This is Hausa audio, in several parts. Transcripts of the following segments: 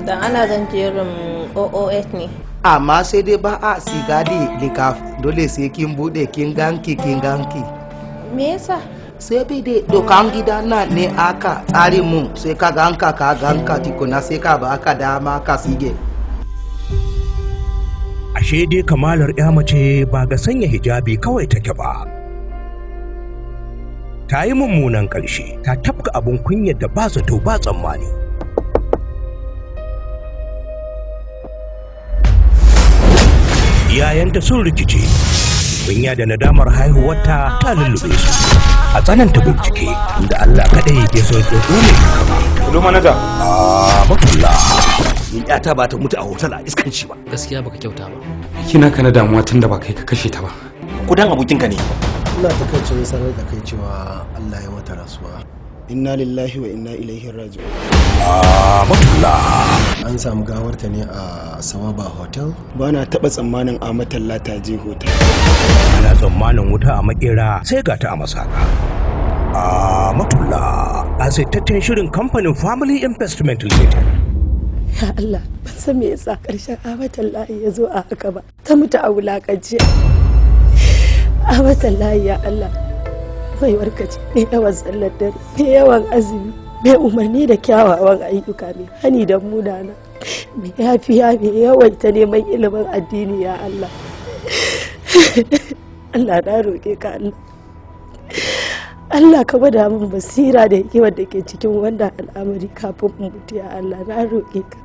Dan ana zan jerin OOS ne. Amma sai dai ba a siga da likaf dole sai kin bude kin ganki. Me yasa? Sai bai dai dokan gida na ne aka tsarin mu sai ka ganka tikuna sai ka ba aka dama ka sige. Ashe dai kamalar ya mace ba ga sanya hijabi kawai take ba. Ta yi mummunan ƙarshe, ta tafka abin kunyar da ba zato ba tsammani. Iyayenta sun rikice, kunya da nadamar haihuwarta ta lullube su. A tsananta bincike, inda Allah kaɗai ya so tsotso ne kama. Kudu manaja. Matulla. Ni ƴata ba ta mutu a hotel a iskanci ba. Gaskiya baka kyauta ba. Kina kana damuwa tunda ba kai ka kashe ta ba. Kudan abokinka ne. Ina takaicin sanar da kai cewa Allah ya mata rasuwa. Inna lillahi wa inna ilaihi raji'un. Matulla. An samu gawarta ne a Sawaba Hotel. Ba na taɓa tsammanin Amatalla ta je hotel. Ana tsammanin wuta a makera sai ga ta a masaka. Matulla. A saitaccen shirin kamfanin Family Investment Limited. Ya Allah, ban san me yasa ƙarshen Amatalla ya zo a haka ba. Ta mutu a wulaƙance. Amatalla ya Allah. Mai warkaci mai yawan tsallar dare, mai yawan azumi, mai umarni da kyawawan ayyuka, mai hani da munana, mai yafiya, mai yawaita neman ilimin addini ya Allah. Allah na roƙe ka Allah. Allah ka gwada min basira da hikimar da ke cikin wannan al'amari kafin in mutu ya Allah, na roƙe ka.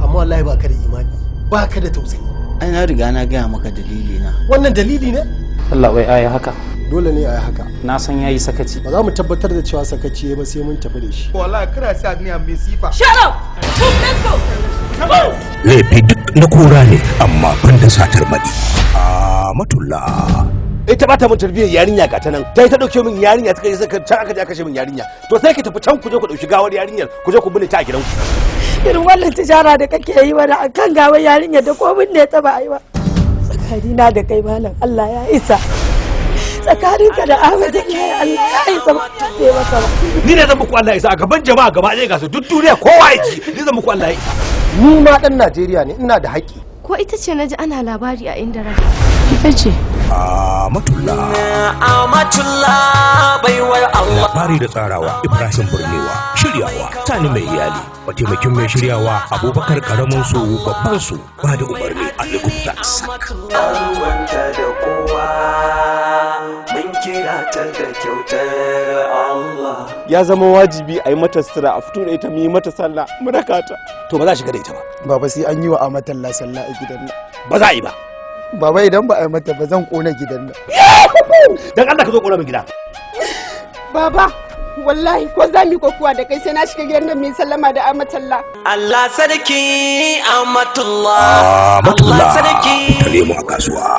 Amma wallahi ba ka da imani, ba ka da tausayi. Ai na riga na gaya maka dalili na. Wannan dalili ne? Allah bai aya haka. Dole ne a yi haka. Na san yayi sakaci. Ba za mu tabbatar da cewa sakaci ba sai mun tafi da shi. Wallahi kira sai agniya mai sifa. Shut up! Let's go! Come on! Laifi duk na kora ne amma ban da satar baɗi. Matulla. Ita ba ta mun tarbiyyar yarinya ga ta nan. Ta yi ta dauke min yarinya ta kai saka can aka je aka kashe min yarinya. To sai ki tafi can ku je ku dauki gawar yarinyar ku je ku binne ta a gidanku. Irin wannan tijara da kake yi mana akan gawar yarinyar da komin ne ta ba yi ba. Tsakanina da kai malam Allah ya isa. Tsakaninka da Ahmad ya Allah ya isa ba ta masa ba. Ni ne zan muku Allah ya isa a gaban jama'a gaba ɗaya ga su duk duniya kowa ya ji ni zan muku Allah ya isa. Ni ma dan Najeriya ne, ina da haƙƙi. Ko ita ce naji ana labari a inda raka? Ita ce. Matulla. Baiwar Allah. Labari da tsarawa Ibrahim Burnewa. Shiryawa Sani mai iyali. Mataimakin mai shiryawa Abubakar karamin su babban su ba da umarni a Lagos. Wanda da kowa mun kira ta da kyautar Allah. Ya zama wajibi a yi mata sutura a fito da ita mu yi mata sallah mu raka ta. To ba za a shiga da ita ba. Baba sai an yi wa Amatalla sallah a gidan nan. Ba za a yi ba. Baba idan ba a yi mata ba zan kona gidan nan. Dan Allah ka zo kona min gida. Baba, wallahi ko za mu yi kokuwa da kai sai na shiga gidan nan mai sallama da Amatalla. Allah sarki Amatullah. Allah sarki. Tare mu a kasuwa.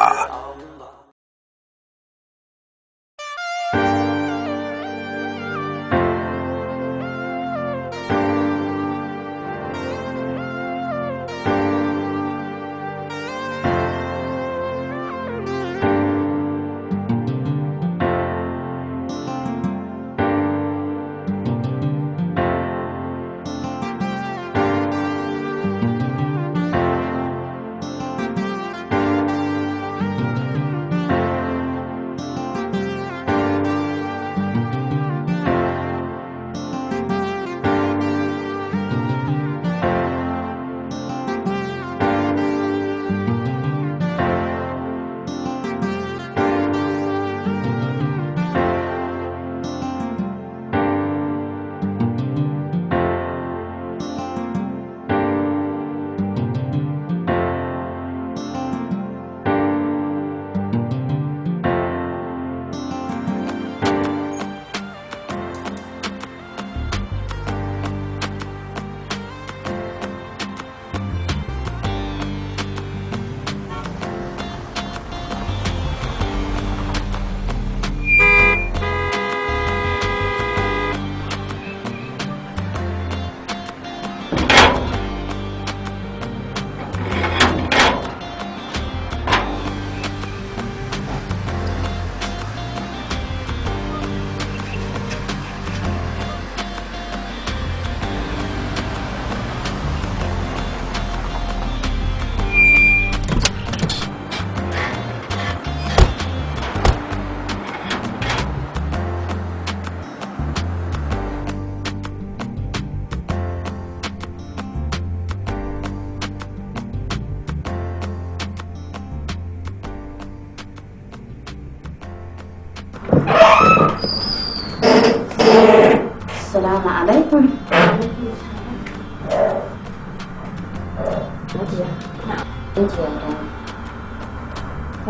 Assalamu alaikum.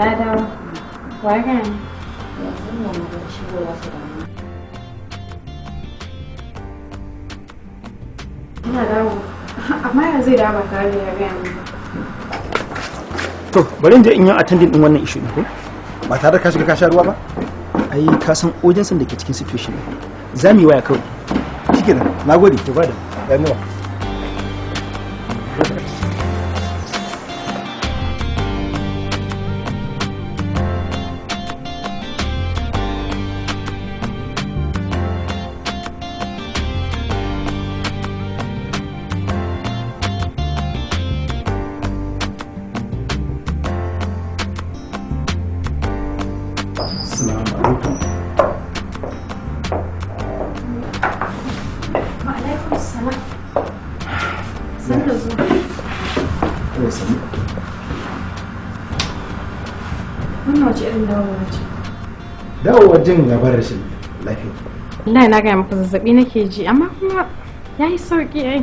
Ya dawo. Waka ne? Yanzu ne na ga shigowa su da mu. Ina dawo. Amma ya zai dawo ba tare da ya gaya min ba. To, bari in je in yi attending din wannan issue ne ko? Ba tare da ka shiga ka sha ruwa ba? Ai, ka san audience da ke cikin situation ne. Za mu yi waya kawai. Shikenan, nagode. To bada. Ga mu. Dawowar jin labarin rashin lafiya. Wallahi na gaya maka zazzabi nake ji amma kuma yayi sauki ai.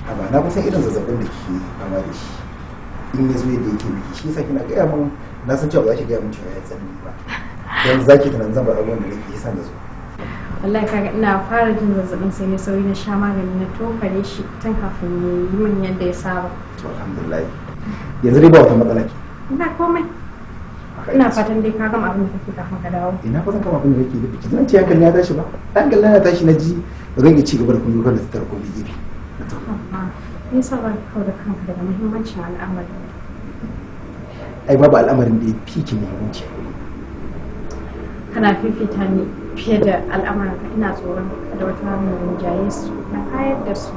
Ba na kusan irin zazzabin da ke fama da shi. In ya zo yadda yake biki shi yasa kina gaya mun na san cewa ba za ki gaya mun cewa ya tsanani ba. Dan zaki tunanin zan ba abubuwan da nake yi san da su. Wallahi kaga ina fara jin zazzabin sai ne sauri na sha magani na tofare shi tun kafin ya yi min yadda ya saba. To alhamdulillah. Yanzu dai ba wata matsala ke. Ina komai. Ina fatan dai ka gama abin da kake kafin ka dawo. Ina fatan kama abin da kake da biki. Zan ce hankali ya tashi ba. Hankali na tashi na ji ba zan iya ci gaba da kun da tattar ko bi gefe. Ni sa ba ka da kanka daga muhimmancin al'amari. Ai babu al'amarin da ya fi ki muhimmanci. Kana fifita ni fiye da al'amuranka ina tsoron da wata ranar rinjaye su na kayar da su.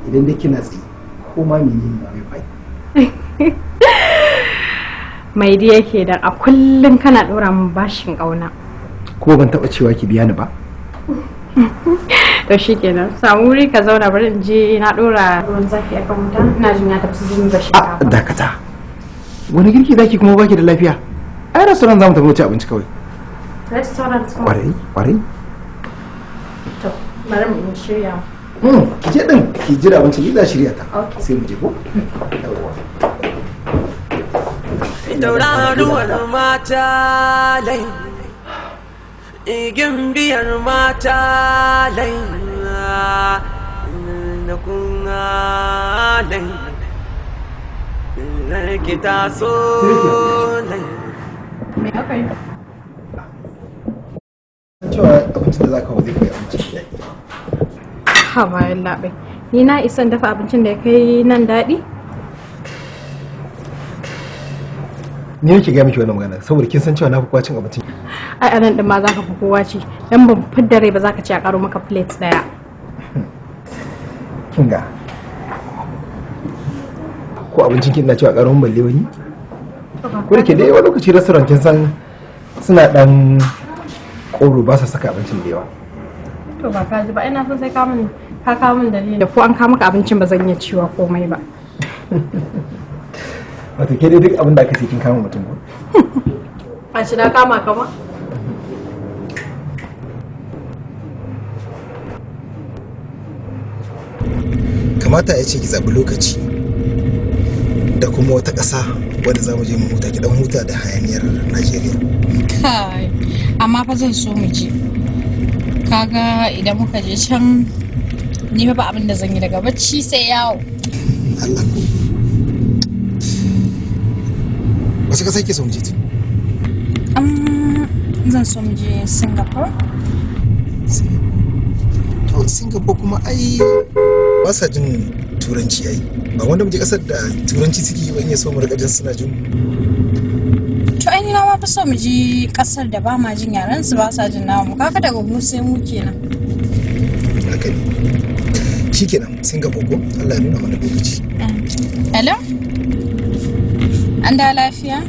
Idan dai kina tsaye ko ma menene ma mai fai. Mai da yake da a kullum kana dora min bashin kauna. Ko ban taba cewa ki biya ni ba? To shikenan samu wuri ka zauna bari in je na dora ruwan zafi a kan wuta ina jin ya tafi zuwa ga shinkafa. Dakata. Wani girki zaki kuma baki da lafiya? Ai restaurant zamu tafi mu ci abinci kawai. Restaurant kuma. Kwarai. To bari mu shirya. Ki je din ki jira abinci ni da shirya ta. Sai mu je ko? Tauraruwar mata lai, igin biyar mata lai, na kunga lai, rikita so lai. Me aka yi? Cewa abincin da za ka zai kai abinci da Ha bayan labai. Ni na isan dafa abincin da ya kai nan daɗi? Ni nake ga miki wannan magana saboda kin san cewa na fi kowa cin abinci. Ai anan din ma zaka fi kowa ci dan ban fidda rai ba zaka ci a karo maka plate daya. Kinga. Ko abincin kin na cewa a karo mun balle wani? Ko da ke dai wani lokaci restaurant kin san suna dan koro ba sa saka abincin da yawa. To ba ka ji ba ina son sai ka kawo min dalili da ko an kawo maka abincin ba zan iya ciwa komai ba. Wato ke dai duk abin da aka ce kin kama mutum ko? A shi na kama kama? Kamata ya ce ki zaɓi lokaci da kuma wata ƙasa wadda za mu je mu huta ki dan huta da hayaniyar Najeriya. Kai, amma fa zan so mu je. Kaga idan muka je can ni ba abin da zan yi daga bacci sai yawo. Allah ko. Wace ƙasa ke so mu je ta? Zan so mu je Singapore. To Singapore kuma ai ba sa jin turanci ai. Ba wanda mu je ƙasar da turanci suke yi ba in ya so mu rika jin suna jin. To ai ni na ma fi so mu je ƙasar da ba ma jin yaran su ba sa jin namu. Kaga daga mu sai mu kenan. Haka ne. Shikenan Singapore ko Allah ya nuna mana lokaci. Hello? An da lafiya?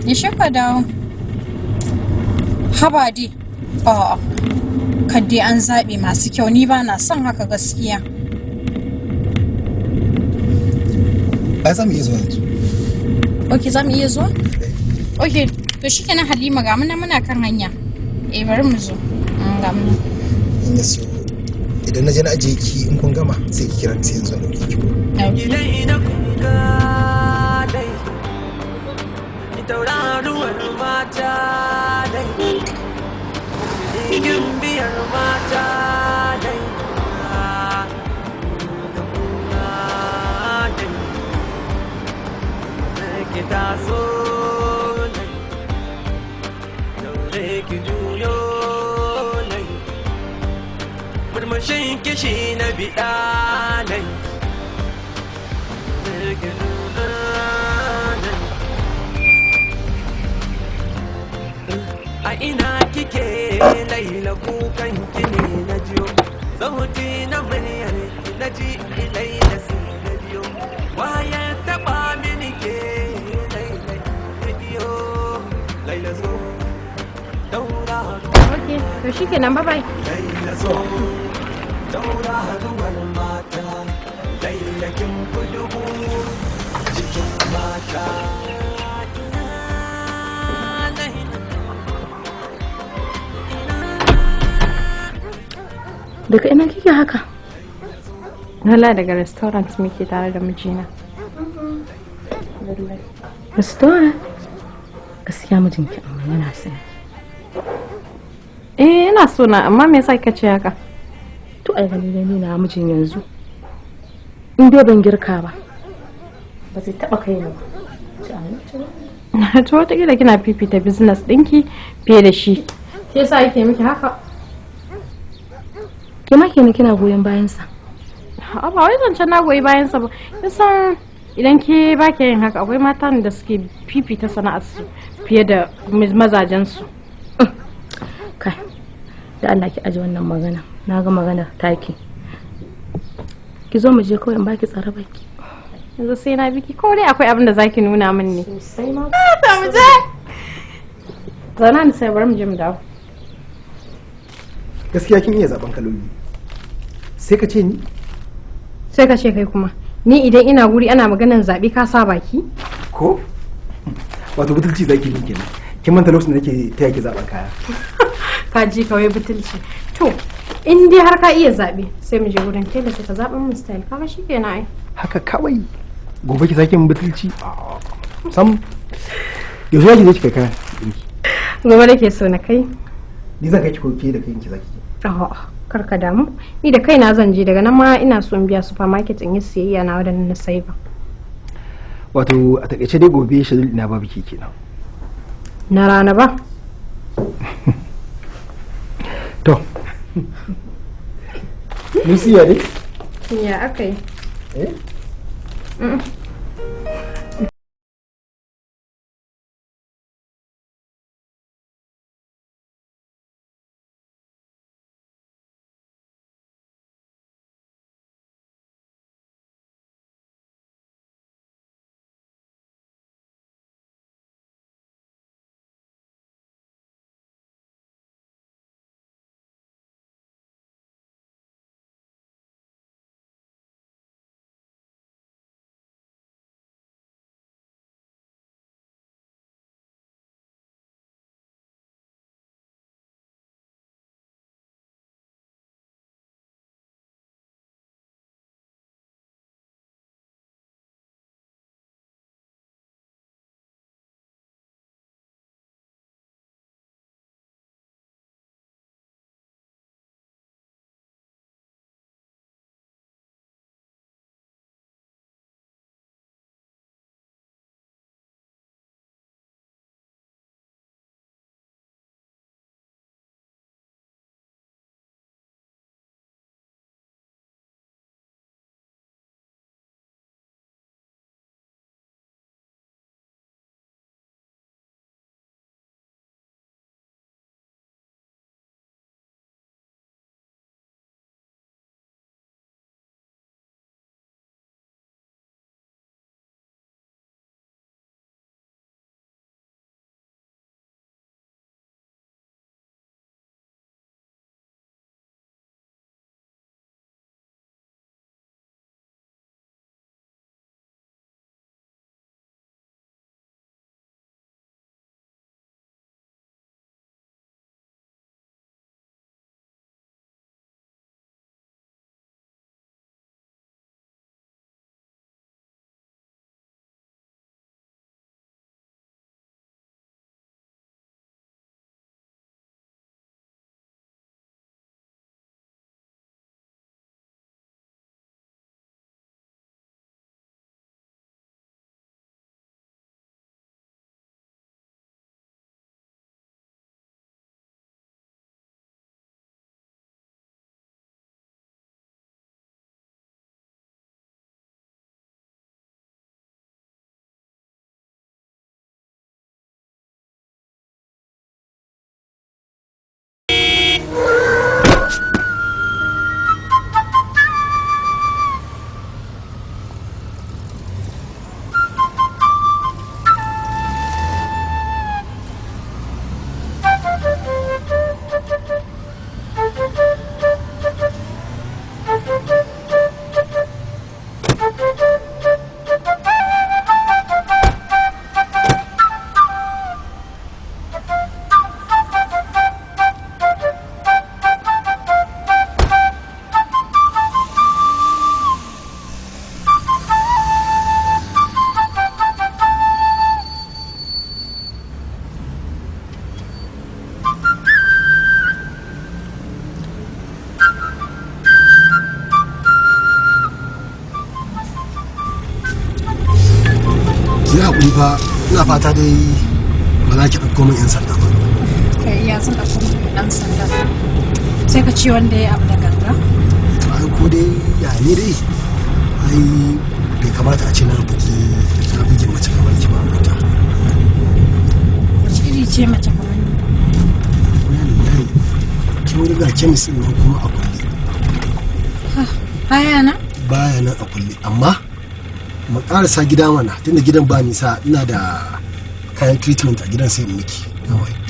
Ya shaka dawo. Haba dai. A'a. Kadai an zaɓe masu kyau ni ba na son haka gaskiya. Ai za mu iya zuwa yanzu. Ok, za mu iya zuwa? Ok, to shi kenan Halima ga muna kan hanya. Bari mu zo. Ga muna. In ya so idan na je na ajiye ki in kun gama sai ki kira sai yanzu dauke ki Gidai na kuka dai, tauraruwar mata dai, igin biyar mata dai, da kuna dai, ki taso dai, daure ki juyo dai, murmushin kishi na biɗa dai. A ina kike laila kukan ki ne na jiyo, sauti na muryar ki na ji laila sai na biyo, waye taba mini ke laila bidiyo, laila so daura. Okay, to shikenan, bye bye. Laila so daura ruwan mata, laila kin kudubu cikin mata. Daga ina kike haka? Wala daga restaurant muke tare da mijina. Restaurant? Gaskiya mijinki amma yana son. Yana so na, amma me yasa kika ce haka? To ai gani ne na mijin yanzu. In dai ban girka ba, ba zai taba kai ni ba. To wata kila kina fifita business ɗinki fiye da shi. Shi yasa yake miki haka? Ke ma kenan kina goyon bayansa? Ba wai zancen na goyi bayansa ba. Kusan idan ke ba ke yin haka, akwai matan da suke fifita sana'arsu fiye da mazajensu. Kai, da Allah ki aje wannan magana. Na ga magana taki. Ki zo mu je kawai in baki tsare baki. Yanzu sai na biki ko dai akwai abin da zaki nuna min ne. Sosai ma. Ta mu je. Zana ni sai bari mu je mu dawo. Gaskiya kin iya zaben kaloli. Sai ka ce ni? Sai ka ce kai kuma. Ni idan ina guri ana maganar zaɓe ka sa baki? Ko? Wato butulci zaki yi kenan. Kin manta lokacin da nake taya ki zaben kaya. Ka ji kawai butulci. To, in dai har ka iya zaɓe sai mu je wurin tela sai ka zaɓa min style. Kaga shikenan ai. Haka kawai. Gobe ki sake min butulci. Sam. Yanzu zaki je ki kai kaya. Gobe nake so na kai. Ni zan kai ki koke da kai ki zaki. Kar ka damu, ni da kaina zan je, daga nan ma ina so in biya supermarket in yi siyayya na wadannan na sai ba. Wato a takaice dai gobe shedul ina babu ke kenan. Na rana ba? To. Lucia dai? Ya akai. ki haƙuri fa, ina fata dai ba za ki ɗauko min 'yan sanda ba. Kai ya zan ɗauko min ɗan sanda. Sai ka ce wanda ya abu da ganga? Ai ko dai ya ne dai? Ai bai kamata a ce na buge mace kamar ki ba mota. Wace iri ce mace kamar ni? Wallahi kin riga kemis ɗin nan kuma a kulle. Baya nan? Baya nan a kulle, amma mu ƙarasa gida mana tunda gidan ba nisa, ina da kayan treatment a gidan sai in miki.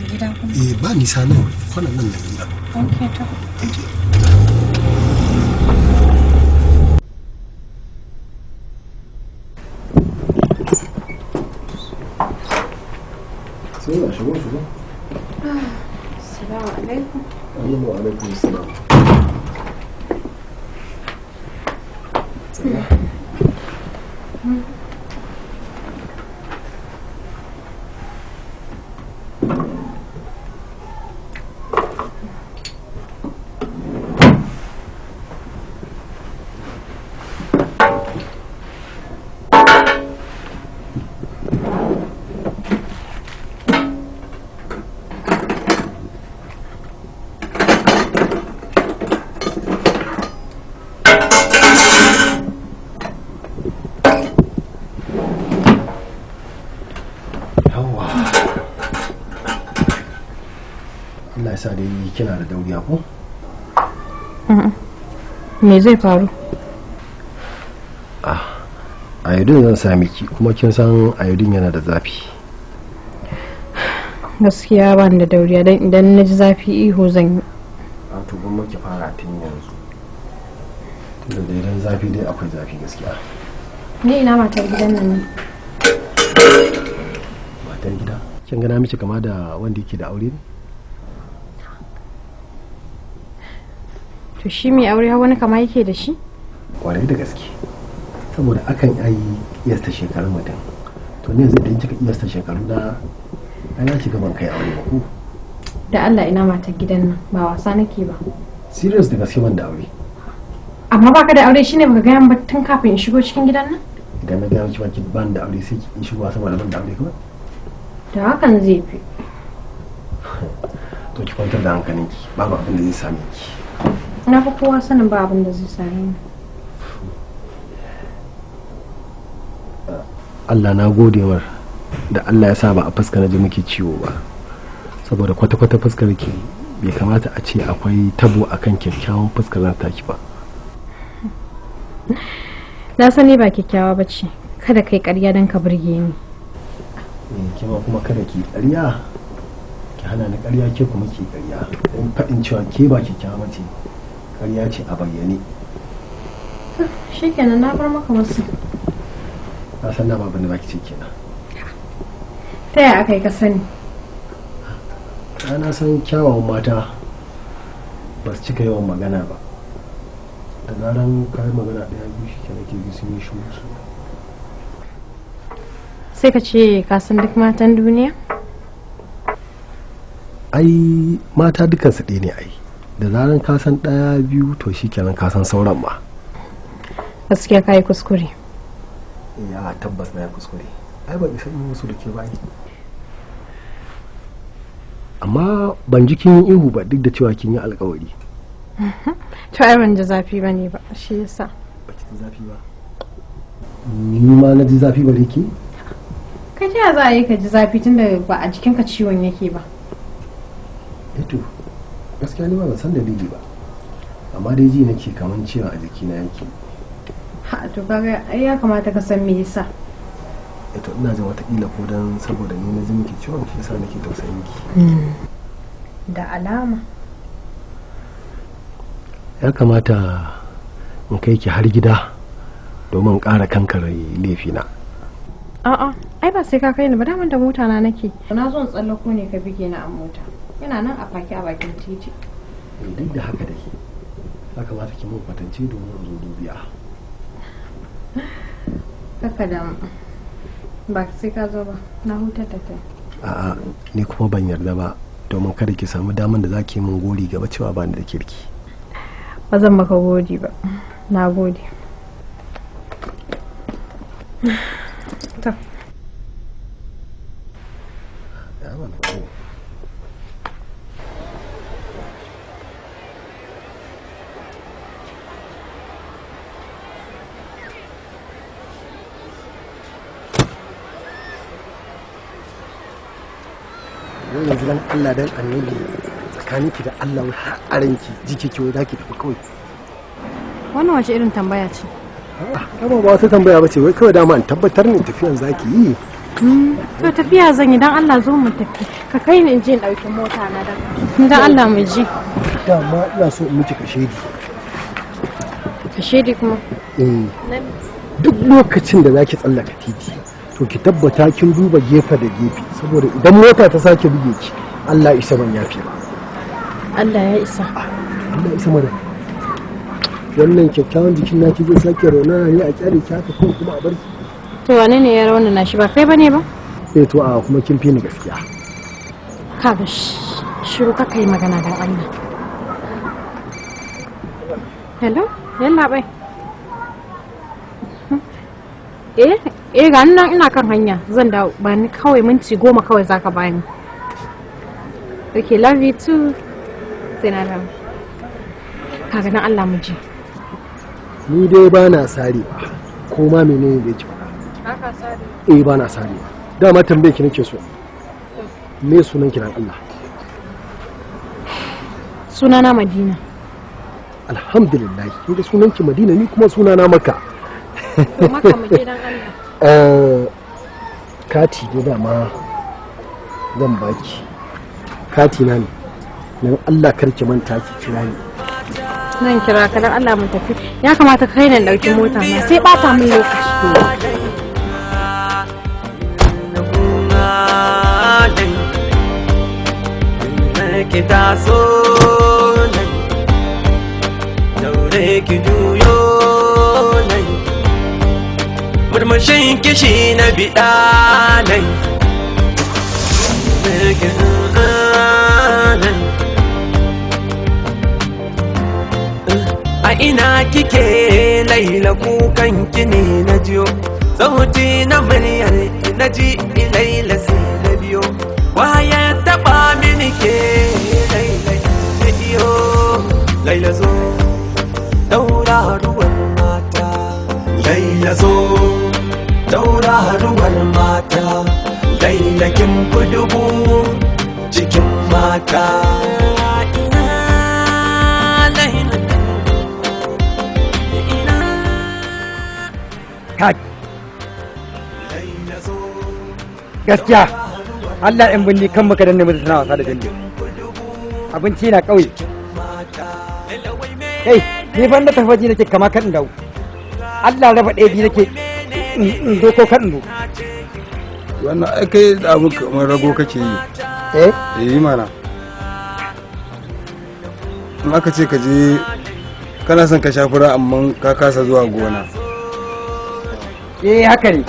Gida kuma? Ba nisa nan, kwanan nan nan gida. Okay, to. Shigo. Assalamu alaikum. Wa alaikum assalam. Allah ya sa dai kina da dauriya ko? Me zai faru? Ayodin zan sa miki, kuma kin san ayodin yana da zafi. Gaskiya ba da dauriya dan idan na ji zafi ihu zan yi. To gwamma ki fara tun yanzu. Tunda da idan zafi dai akwai zafi gaskiya. Ni ina matar gidan nan ne. Matar gida? Kin gana miki kama da wanda yake da aure ne? To shi mai aure wani kama yake da shi? Kwarai da gaske. Saboda akan yi iyasta shekarun mutum. To ne zai kika iyasta shekaru na ana shiga ban kai aure ba ko? Da Allah ina matar gidan nan ba wasa nake ba. Serious da gaske ban da aure. Amma baka da aure shine baka gaya ba tun kafin in shigo cikin gidan nan? Idan na gaya miki baki ban da aure sai ki in shigo saboda ban da aure kuma? Da hakan zai fi. To ki kwantar da hankalinki, babu abin da zai same ki. Na fi kowa sanin ba abin da zai same ni. Allah na gode mar da Allah ya sa ba a fuska na ji muke ciwo ba, saboda kwata-kwata fuskar ki bai kamata a ce akwai tabo akan kyakkyawan fuskar nan taki ba. Na sani ba kyakkyawa ba ce, kada kai ƙarya don ka burge ni. Kima kuma kada ki ƙarya, ki hana ni ƙarya ke kuma ki ƙarya, don faɗin cewa ke ba kyakkyawa ce ƙarya ce a bayyane. Shikenan na bar maka wasu. Na san dama abin da baki ce kenan. Ta yaya aka yi ka sani? Na san kyawawan mata ba su cika yawan magana ba, da zaran kayan magana ɗaya biyu shi ke nake bi sun yi shuru su. Sai ka ce ka san duk matan duniya? Ai mata dukansu ɗaya ne ai, da zaran ka san ɗaya biyu to shi kenan ka san sauran ma. Gaskiya ka yi kuskure. Ya tabbas na ya kuskure, ai ban isa yin musu da ke bayi. Amma ban ji kin yi ihu ba duk da cewa kin yi alkawari. To ai ban ji zafi ba ne ba, shi yasa. Ba ki ji zafi ba? Ni ma na ji zafi bare ki? Kai ta za a yi ka ji zafi tunda ba a jikinka ciwon yake ba. Eto gaskiya ni ba ban san dalili ba, amma dai ji nake kaman ciwon a jikina yake. Ha to kaga ai ya kamata ka san me yasa. Eto ina jin watakila ko dan saboda ni na ji miki ciwon shi yasa nake tausayin ki. Da alama. Ya kamata in kai ki har gida domin ƙara kankare laifina. A'a ai ba sai ka kai ni ba, daman da mota na nake. Na zo in tsallako ne ka bige ni a mota. Yana nan a faki a bakin titi. Duk da haka dai ya kamata ki mun kwatance domin in zo dubiya. Kaka da ba sai ka zo ba, na hutar da kai. A'a ni kuma ban yarda ba, domin kada ki samu daman da za ki min gori gaba cewa ba ni da kirki. Ba zan maka godi ba, na gode. wai yanzu dan Allah dan annabi tsakaninki da Allah wai har aranki jike ki wai zaki tafi kawai. Wannan wace irin tambaya ce? Ba wata tambaya ba ce, wai kawai dama in tabbatar ne tafiyan zaki yi. To tafiya zan yi, dan Allah zo mu tafi. Ka kai ni in je in dauki mota na dan Allah mu je. Dama ina so in miki kashedi. Kashedi kuma? Duk lokacin da zaki tsallaka titi to ki tabbata kin duba gefe da gefe, saboda idan mota ta sake buge ki Allah isa ban yafe ba. Allah ya isa. Allah isa mana. Wannan kyakkyawan jikin naki zai sake raunana ne a kyale ki haka ko kuma a bar ki. To wane ne ya rauna na shi, ba kai bane ba? To a kuma kin fi ni gaskiya. Kaga shiru ka kai magana dan Allah. Hello, yalla bai. Ga nan ina kan hanya zan dawo, ba ni kawai minti 10 kawai zaka bani. Okay, love you too. Sai na dawo. Kaga dan Allah mu je. Ni dai ba na sarewa, ko ma menene da yake faɗa. Haka sare? Ba na sarewa. Dama tambaye ki nake so. Me sunan ki dan Allah? Sunana Madina. Alhamdulillah, kin ga sunan ki Madina, ni kuma sunana Makka. To Makka mu je dan Allah. Kati ne dama zan baki. Kati na ne. Dan Allah karki manta ki kira ni. Zan kira ka dan Allah mu tafi. Ya kamata kai ne dauki mota na, sai bata min lokaci. Ki taso nan, daure ki juyo nan, murmushin kishi na biɗa nan, a ina kike Laila, kukan ki ne na jiyo, sauti na muryar na ji Laila sai na biyo, waye taɓa mini ke Laila zo daura ruwan mata, Laila zo daura ruwan mata, Laila kin kudubu cikin mata. Gaskiya Allah in binni kan maka danne mutu tana wasa da jalli abinci na kauye. Kai ni ban da tafaji nake kama kan dawo, Allah raba ɗaya biyu nake in doko kan do. Wannan ai kai da abu kamar rago kake yi. Yi mana in aka ce ka je kana son ka shafura amma ka kasa zuwa gona. Haka ne.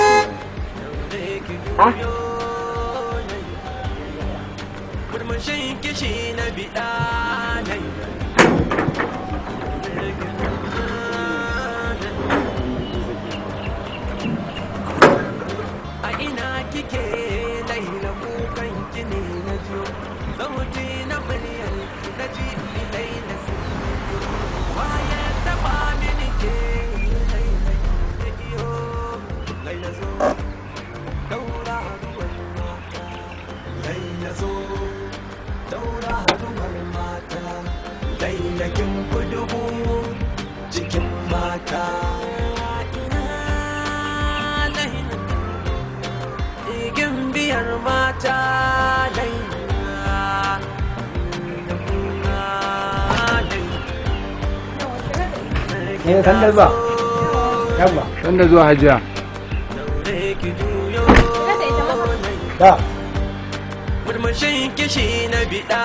Sanda zuwa. Yawwa. Sanda zuwa hajiya. Da. Murmushin kishi na biɗa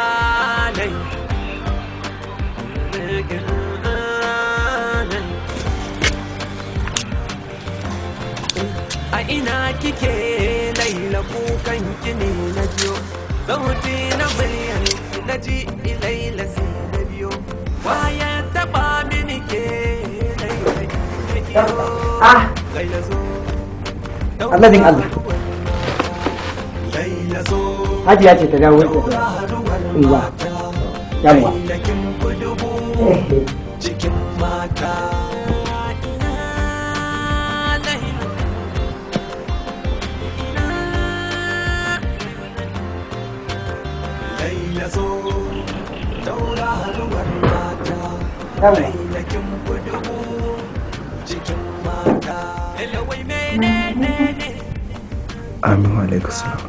nai. A ina kike Laila, kukan ki ne na jiyo, sauti na muryar na ji Laila sai na biyo, waye taɓa mini ke Allah'in Allah. Hajiya ce ta dawo da yamma. Cikin mata. Amin wa alaikum salam.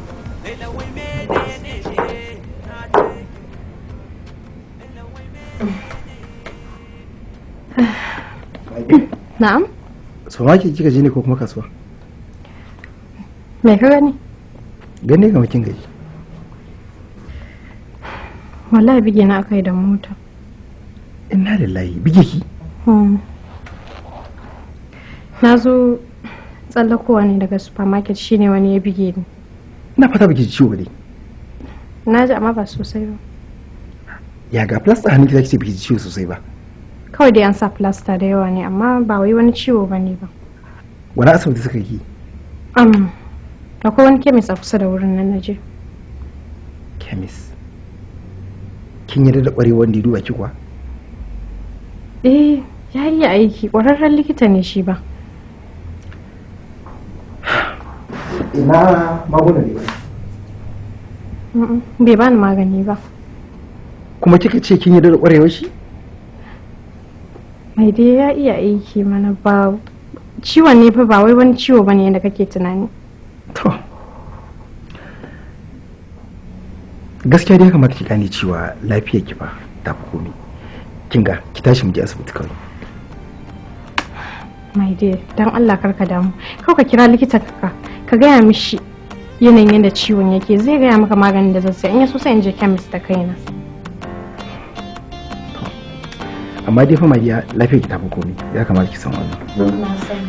Na'am? Supermarket kika je ne ko kuma kasuwa? Me ka gani? Gane ga makin gaji. Wallahi bige na akai da mota. Inna lillahi, bige ki? Na zo tsallakowa ne daga supermarket shine wani ya bige ni. Ina fata bige ciwo dai. Na ji amma ba sosai ba. Ya ga plaster hannun ki zaki bige ciwo sosai ba. Kawai dai an sa plaster da yawa ne amma ba wai wani ciwo bane ba. Wani asibiti suka yi? Akwai wani kemis a kusa da wurin nan naje. Kemis? Kin yarda da ƙwarewar wanda ya duba ki kuwa? Ya yi aiki, ƙwararren likita ne shi ba. Ina maguna ne ba? Bai bani magani ba. Kuma kika ce kin yarda da ƙwarewar shi? Mai dai ya iya aiki mana ba ciwon ne fa ba wai wani ciwo bane yadda kake tunani. To gaskiya dai ya kamata ki gane cewa lafiyar ki ba ta fi komai. Kinga ki tashi mu je asibiti kawai. Mai dai dan Allah karka damu. Kau ka kira likita ka gaya mishi yanayin yadda ciwon yake zai gaya maka maganin da zan sai in ya so sai in je chemist da kaina. Amma dai fa magiya lafiyar ki ta fi komai ya kamata ki san wannan. Na sani.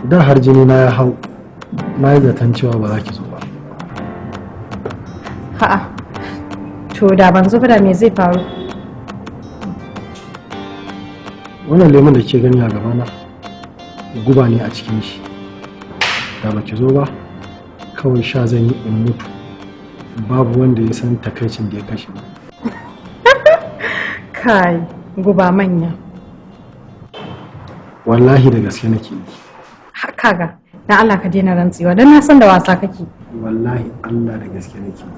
Da har jini na ya hau na yi zaton cewa ba za ki zo ba. Ha'a, to da ban zo da me zai faru? Wannan lemon da ke gani a gabana guba ne a cikin shi. Da ba ki zo ba kawai sha zan yi in mutu, babu wanda ya san takaicin da ya kashe ni. Kai, guba manya. Wallahi da gaske nake yi. Kaga, dan Allah ka daina rantsewa dan na san da wasa kake. Wallahi Allah da gaske nake yi.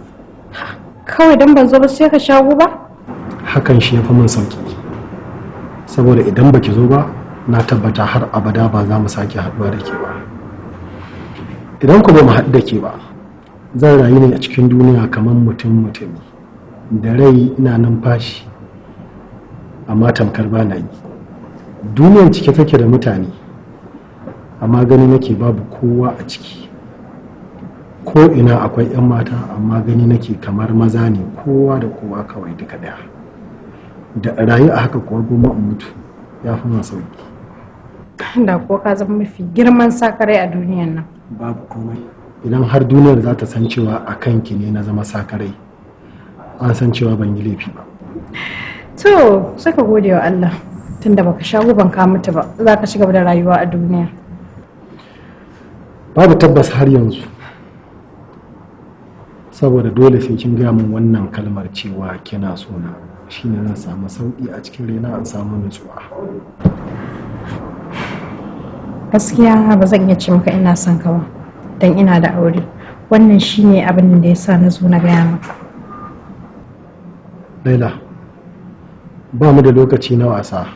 Kawai dan ban zo ba sai ka sha guba? Hakan shi ya fi min sauki. Saboda idan baki zo ba, na tabbata har abada ba za mu sake haɗuwa da ke ba. Idan ku ba mu haɗu da ke ba, zan rayu ne a cikin duniya kamar mutumi. Da rai ina numfashi, amma tamkar ba na yi. Duniyar cike take da mutane, amma gani nake babu kowa a ciki. Ko ina akwai 'yan mata, amma gani nake kamar maza ne, kowa da kowa kawai duka daya. Da rayu a haka kuwa goma in mutu ya fi min sauki. Da ko ka zama mafi girman sakarai a duniyan nan. Babu komai. Idan har duniyar za ta san cewa a kanki ne na zama sakarai, an san cewa ban yi laifi ba. To, saka gode wa Allah. tunda baka sha guban ka mutu ba za ka ci gaba da rayuwa a duniya. Babu tabbas har yanzu, saboda dole sai kin gaya min wannan kalmar cewa kina sona, shine zan samu sauki a cikin raina an samu nutsuwa. Gaskiya ba zan iya ce maka ina son ka ba don ina da aure. Wannan shine abin da ya sa na zo na gaya maka. Laila, ba mu da lokaci na wasa.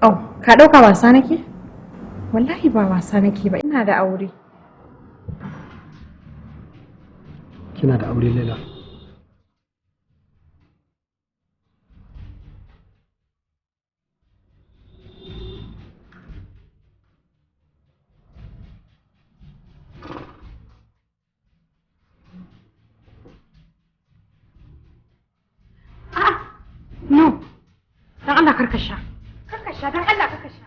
Oh, ka ɗauka wasa nake? Wallahi ba wasa nake ba, ina da aure. Kina da aure Laila? No, don Allah karkasha. Karkasha, don Allah karkasha.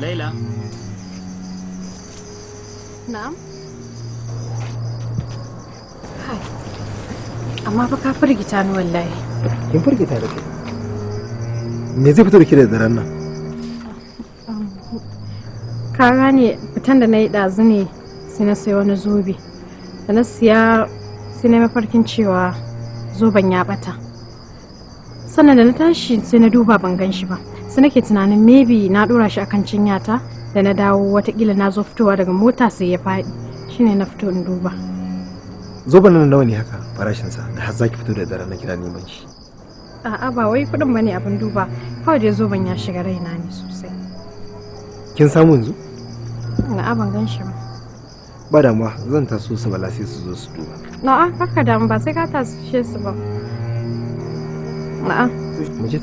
Laila. Na'am. Hai. Amma fa ka firgita ni wallahi. Kin firgita da kai. Me zai fito da ke da daren nan? Ka gane fitan da na yi ɗazu ne sai na sai wani zobe. Da na siya sai na mafarkin cewa zoben ya ɓata. Sannan da na tashi sai na duba ban gan shi ba. Sai nake tunanin maybe na dora shi akan cinyata da na dawo watakila na zo fitowa daga mota sai ya faɗi, shine na fito in duba. Zoben nan nawa ne haka farashinsa da har zaki fito da dare na kira neman shi? A'a ba wai kuɗin bane abin duba, kawai dai zoben ya shiga raina ne sosai. Kin samu yanzu? A'a ban gan shi ba. Ba damuwa, zan taso su bala sai su zo su duba. A'a kakka damu, ba sai ka tashe su ba. A'a. Mu je.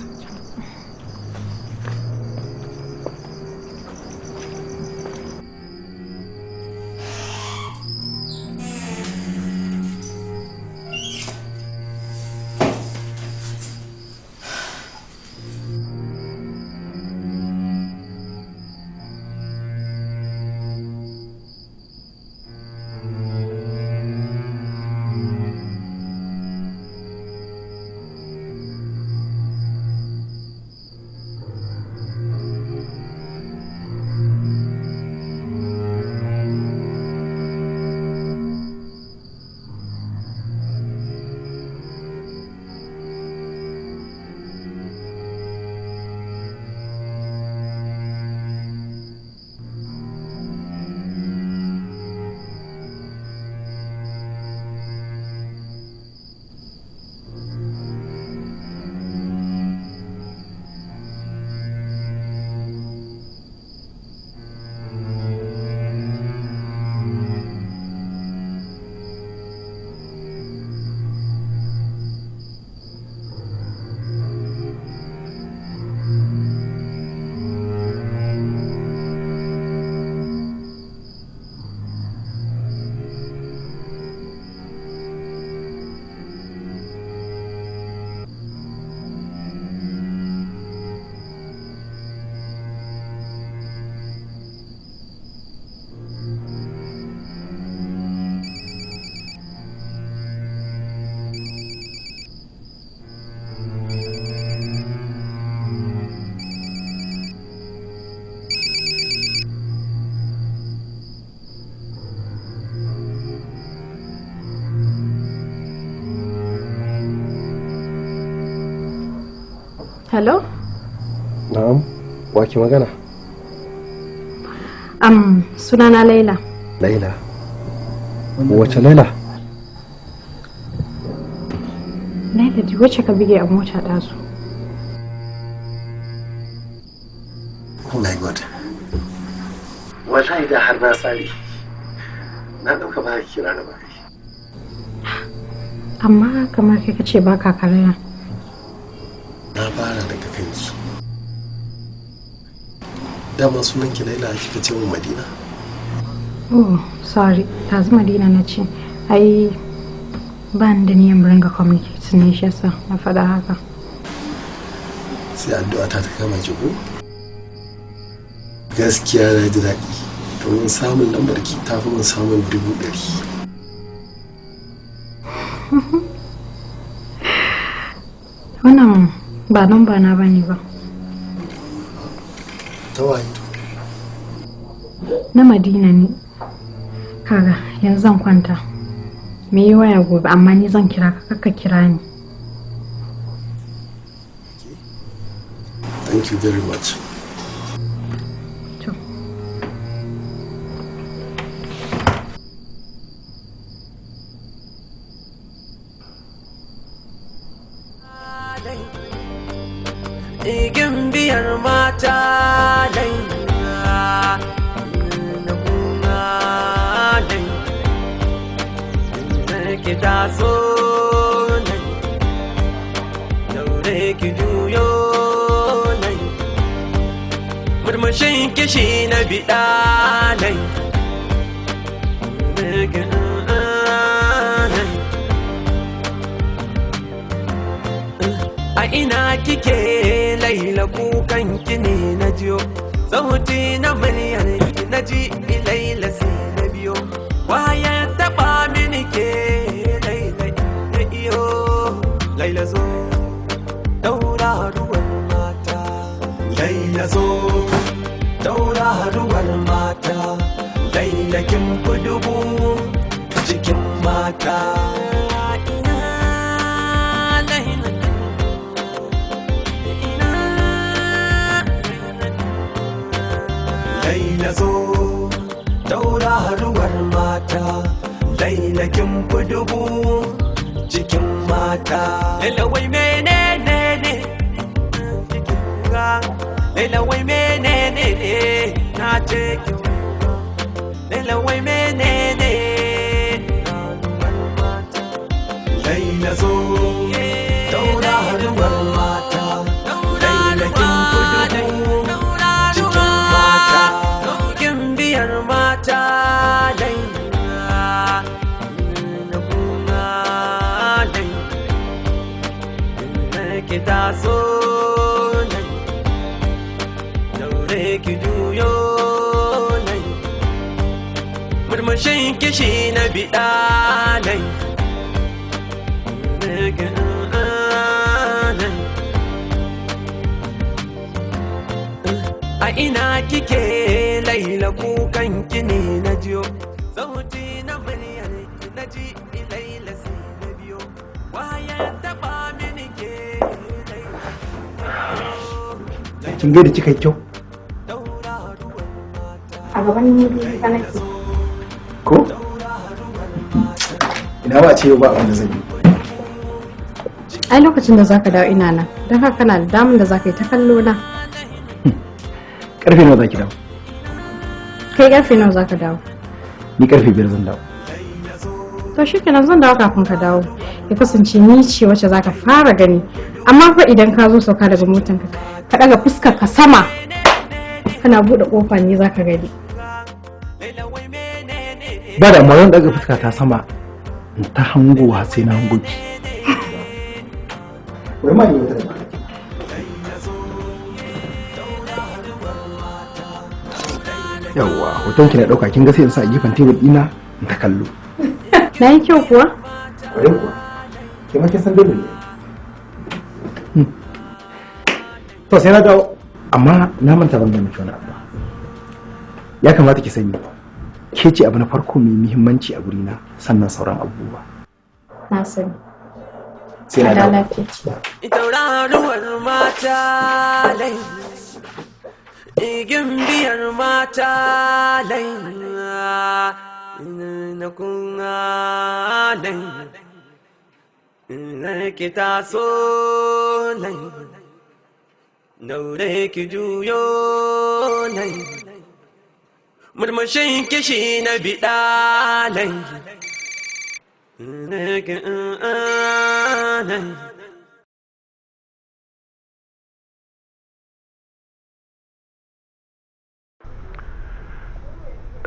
Hello? Na'am, wa ke magana? Sunana Laila. Laila? Wace Laila? Laila ji wacce ka bige a mota ɗazu. Oh my god. Wallahi da har na tsari. Na ɗauka ba kira na ba. Amma kamar kai kace baka karaya. Na fara daga kanki. Dama sunan ki Laila kika ce mun Madina. Oh, sorry. Tazu Madina na ce. Ai ban da niyan ringa communicate ne shi yasa na faɗa haka. Sai addu'a ta kama ki ko? Gaskiya na ji daɗi. Domin samun lambar ki ta fi mun samun 100,000. Wannan ba namba na bane ba. Ta waye? Na Madina ne. Kaga yanzu zan kwanta. Me yi waya gobe amma ni zan kira ka kakka kira ni. Thank you very much. Igin biyar mata dai na kuma dai ki taso dai daure ki juyo dai murmushin kishi na biɗa dai a ina kike Laila kukan ki ne na jiyo sauti na muryar ki na ji Laila sai na biyo waya taba mini ke Laila na iyo Laila zo tauraruwar mata Laila zo tauraruwar mata Laila kin fi dubu cikin mata Laila zo tauraruwar mata Laila kin fi dubu cikin mata Laila wai menene ne Laila wai menene ne na ce ki Laila wai menene Laila zo tauraruwar mata Laila kin fi dubu cikin mata biyar mata dai na kuma dai ki taso dai daure ki juyo dai murmushin kishi na biɗa dai a ina kike Laila kukan ki ne na jiyo sauti na muryar ki na ji Laila sai na biyo waya taba mini ke kin ga da kika kyau A gaban ni ka nake. ko ina ba ce ba abin da zan yi. Ai lokacin da zaka dawo ina nan don haka kana da damun da zaka yi ta kallo na. Karfe nawa zaki dawo? Kai karfe nawa zaka dawo? Ni karfe 5 zan dawo. To shikenan zan dawo kafin ka dawo. Ya kasance ni ce wacce zaka fara gani. Amma fa idan ka zo sauka daga motanka ka daga fuskar ka sama kana bude kofa ne zaka gani. Ba da zan daga fuska ta sama in ta hangowa sai na hango ki. Wai ma ne wata yawwa hoton ki na dauka kin ga sai in sa a gefen tebur dina in ta kallo. Na yi kyau kuwa? Kwarai kuwa. Ke ma kin san dole ne. To sai na dawo amma na manta ban da miki wani abu. Ya kamata ki sani ke ce abu na farko mai muhimmanci a gurina sannan sauran abubuwa. Na sani. sai na dawo. Tauraruwar mata lai, igin biyar mata lai, na kuna lai, na ki taso lai, daure ki juyo lai, murmushin kishi na biɗa lai, na ki lai.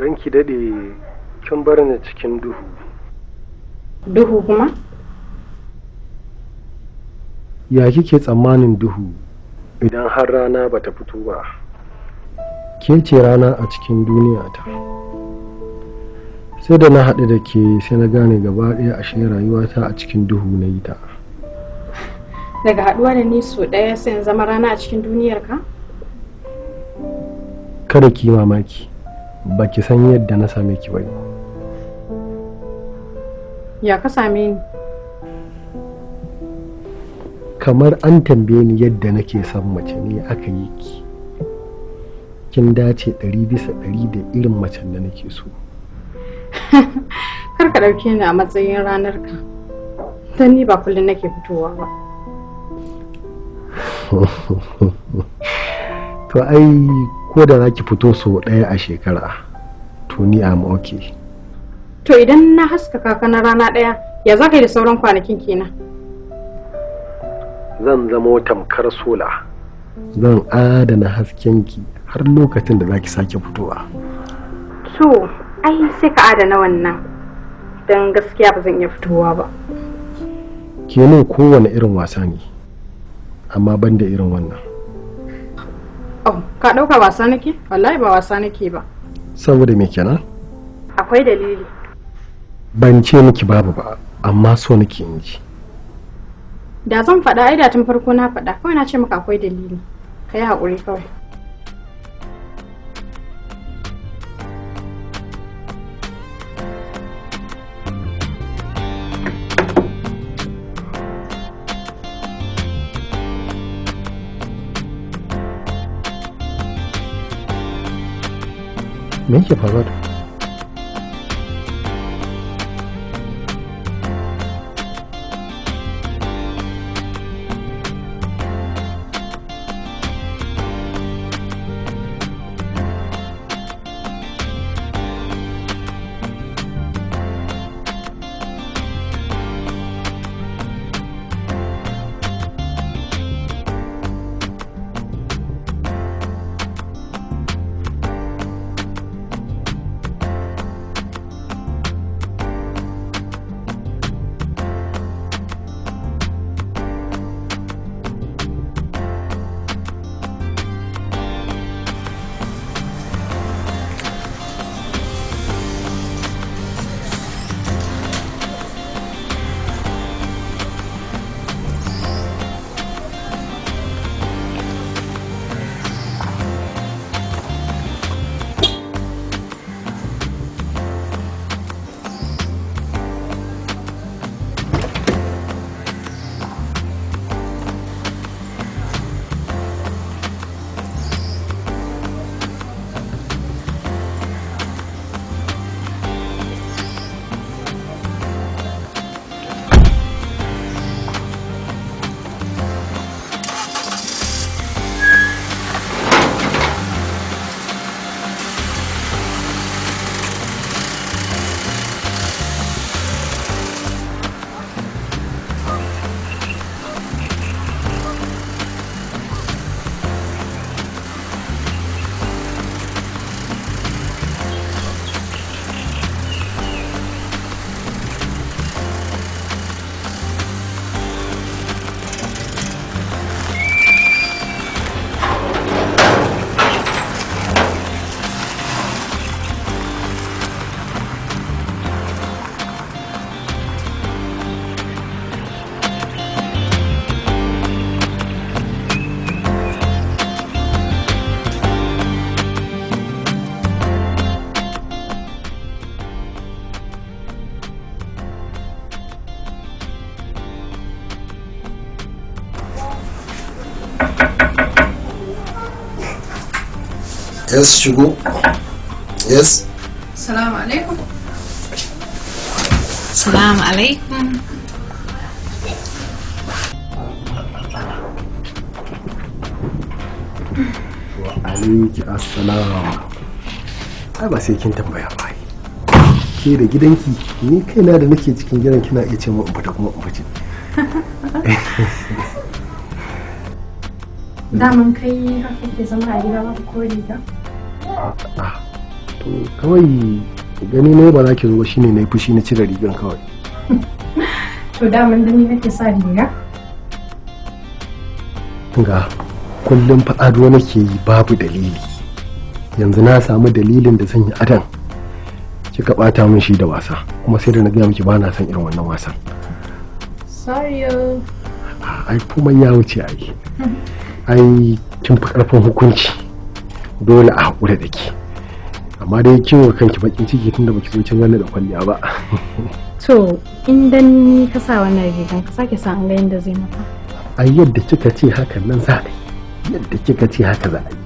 Ranki daɗe kin bar ni cikin duhu. Duhu kuma? Ya kike tsammanin duhu idan har rana bata fito ba? Ke ce rana a cikin duniyata. Sai da na haɗu da ke sai na gane gaba ɗaya ashe rayuwata a cikin duhu na yi ta. Daga haɗuwa da ni so ɗaya sai in zama rana a cikin duniyarka? Kada ki yi mamaki. Baki san yadda na same ki bane. Ya ka same ni? Kamar an tambaye ni yadda nake son mace ne aka yi ki. Kin dace 100% da irin macen da nake so. Kar ka ɗauke ni a matsayin ranar ka. Dan ni ba kullum nake fitowa ba. To ai ko da zaki fito so ɗaya a shekara to ni am okay. To idan na haskaka ka na rana ɗaya ya za ka yi da sauran kwanakin kenan? Zan zama tamkar sola. Zan adana haskenki har lokacin da zaki sake fitowa. To ai sai ka adana wannan don gaskiya ba zan iya fitowa ba. Kenan kowane irin wasa ne amma ban da irin wannan. Oh, ka ɗauka wasa nake? Wallahi ba wasa nake ba. Saboda me kenan? Akwai dalili. Ban ce miki babu ba, amma so nake in ji. Da zan faɗa ai da tun farko na faɗa, kawai na ce maka akwai dalili. Ka yi haƙuri kawai. Me yake faruwa da Yes, shigo. Yes. Assalamu alaikum. Assalamu alaikum. Wa alaiki assalam. Ai ba sai kin tambaya ba. Ke da gidanki, ni kaina da nake cikin gidan kina iya ce mu in fita kuma in fice. Daman kai haka ke zama a gida ba ko riga? To kawai gani ne ba za ki zo ba shine na yi fushi na cire rigan kawai. To daman da ni kake sa riga? Ga kullum fa ado nake yi babu dalili. Yanzu na samu dalilin da zan yi adan. Kika bata min shi da wasa kuma sai da na gaya miki ba na son irin wannan wasan. Sorry. Ai kuma ya wuce ai. Ai kin fi karfin hukunci. Dole a haƙura da ki. Amma dai kin wa kanki bakin ciki tunda baki zo can gane da kwalliya ba. To in dan ni ka sa wannan rigan ka sake sa an ga yanda zai maka. Ai yadda kika ce hakan nan za a yi. Yadda kika ce haka za a yi.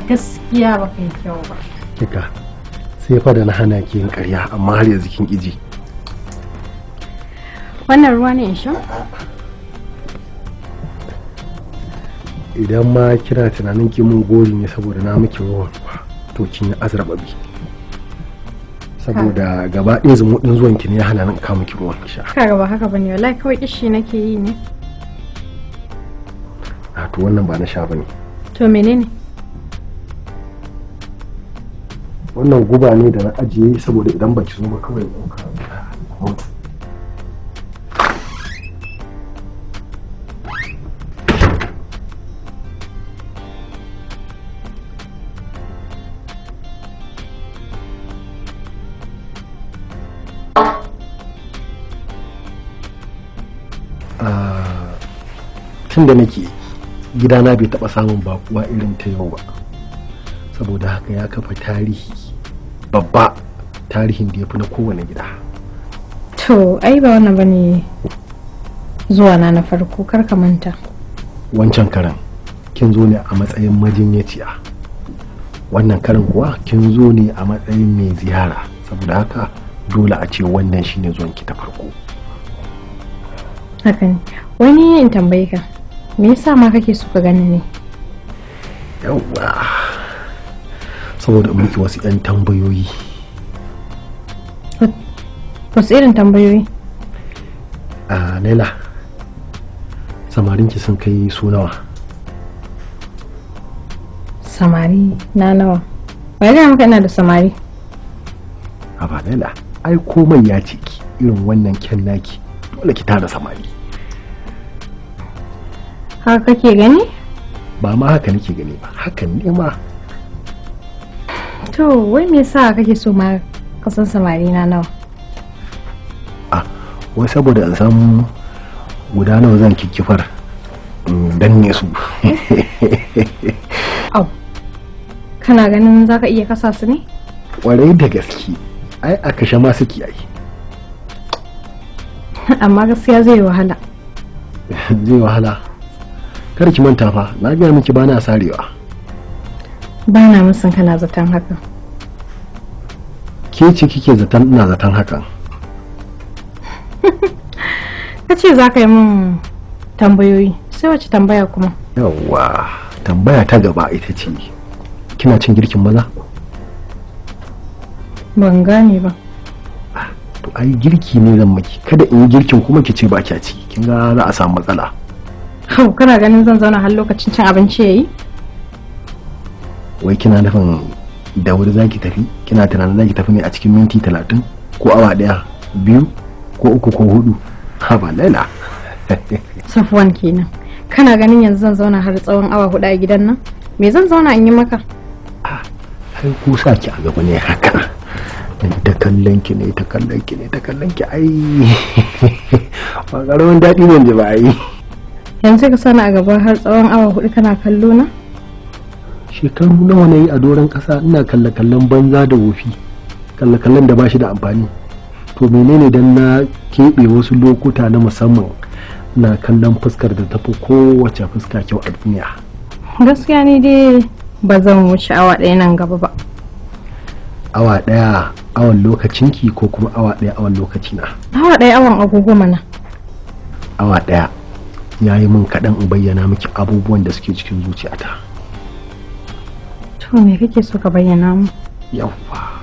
gaskiya ba kai kyau ba. Kika sai fa da na hana ki yin ƙarya amma har yanzu kin ƙiji. Wannan ruwa ne in sha? Idan ma kina tunanin ki mun gori ne saboda na miki ruwan to kin yi azrababi. Saboda gaba ɗaya zumuɗin zuwan ki ne ya hana nan ka miki ruwan sha. Kaga ba haka bane wallahi kawai kishi nake yi ne. A to wannan ba na sha bane. To menene? Wannan guba ne da na ajiye saboda idan baki zo ba kawai ɗauka. Tun da nake gidana bai taba samun bakuwa irin ta yau ba saboda haka ya kafa tarihi babba, tarihin da ya fi na kowane gida. To ai ba wannan bane zuwa na farko, kar ka manta wancan karan kin zo ne a matsayin majinyaciya, wannan karan kuwa kin zo ne a matsayin mai ziyara, saboda haka dole a ce wannan shine zuwan ki ta farko. Haka ne. Wani in tambaye ka, me yasa ma kake so ka gani ne? Yawwa, saboda in miki wasu 'yan tambayoyi. Wasu irin tambayoyi? Laila, samarinki sun kai su nawa? Samari na nawa? Ba ga maka ina da samari. Ba Laila, ai komai ya ce ki irin wannan kyan naki dole ki tara samari. Haka kake gani? Ba ma haka nake gani ba, hakan ne ma. To wai me yasa kake so ma ka san samari na nawa? Wai saboda in san guda nawa zan kikkifar danne su. Au, kana ganin za ka iya kasa su ne? Kwarai da gaske, ai a kashe ma suke ai. Amma gaskiya zai wahala. Zai wahala? Kar ki manta fa, na gaya miki ba na sarewa. Ba na musun kana zaton hakan. Ke ce kike zaton ina zaton hakan? Ka ce za ka yi min tambayoyi, sai wace tambaya kuma? Yawwa, tambaya ta gaba ita ce, kina cin girkin maza? Ban gane ba. To ai girki ne zan maki, kada in yi girkin kuma ki ce ba kya ci, kin ga za a samu matsala. Hau, kana ganin zan zauna har lokacin cin abinci yayi? Wai kina nufin da wuri zaki tafi? Kina tunanin zaki tafi ne a cikin minti 30 ko awa 1, 2 ko 3 ko 4? Ha ba Laila. Safwan kenan. Kana ganin yanzu zan zauna har tsawon awa 4 a gidan nan? Me zan zauna in yi maka? Ai ku sa ki a gaba ne haka. Ta kallon ki ne, ta kallon ki ne, ta kallon ki ai. Ba karamin daɗi ne ba ai. Yanzu ka sani a gaba har tsawon awa 4 kana kallo na? Shekaru nawa na yi a doron ƙasa ina kallon banza da wofi, kallon da ba shi da amfani. To menene dan na keɓe wasu lokuta na musamman na kallon fuskar da tafi kowace fuska kyau a duniya? Gaskiya ni dai ba zan wuce awa 1 nan gaba ba. Awa 1 awan lokacinki ko kuma awa 1 awan lokacina? Awa 1 awan agogo mana. Awa 1 ya yi min kaɗan in bayyana miki abubuwan da suke cikin zuciyata. To me kake so ka bayyana mu? Yawwa.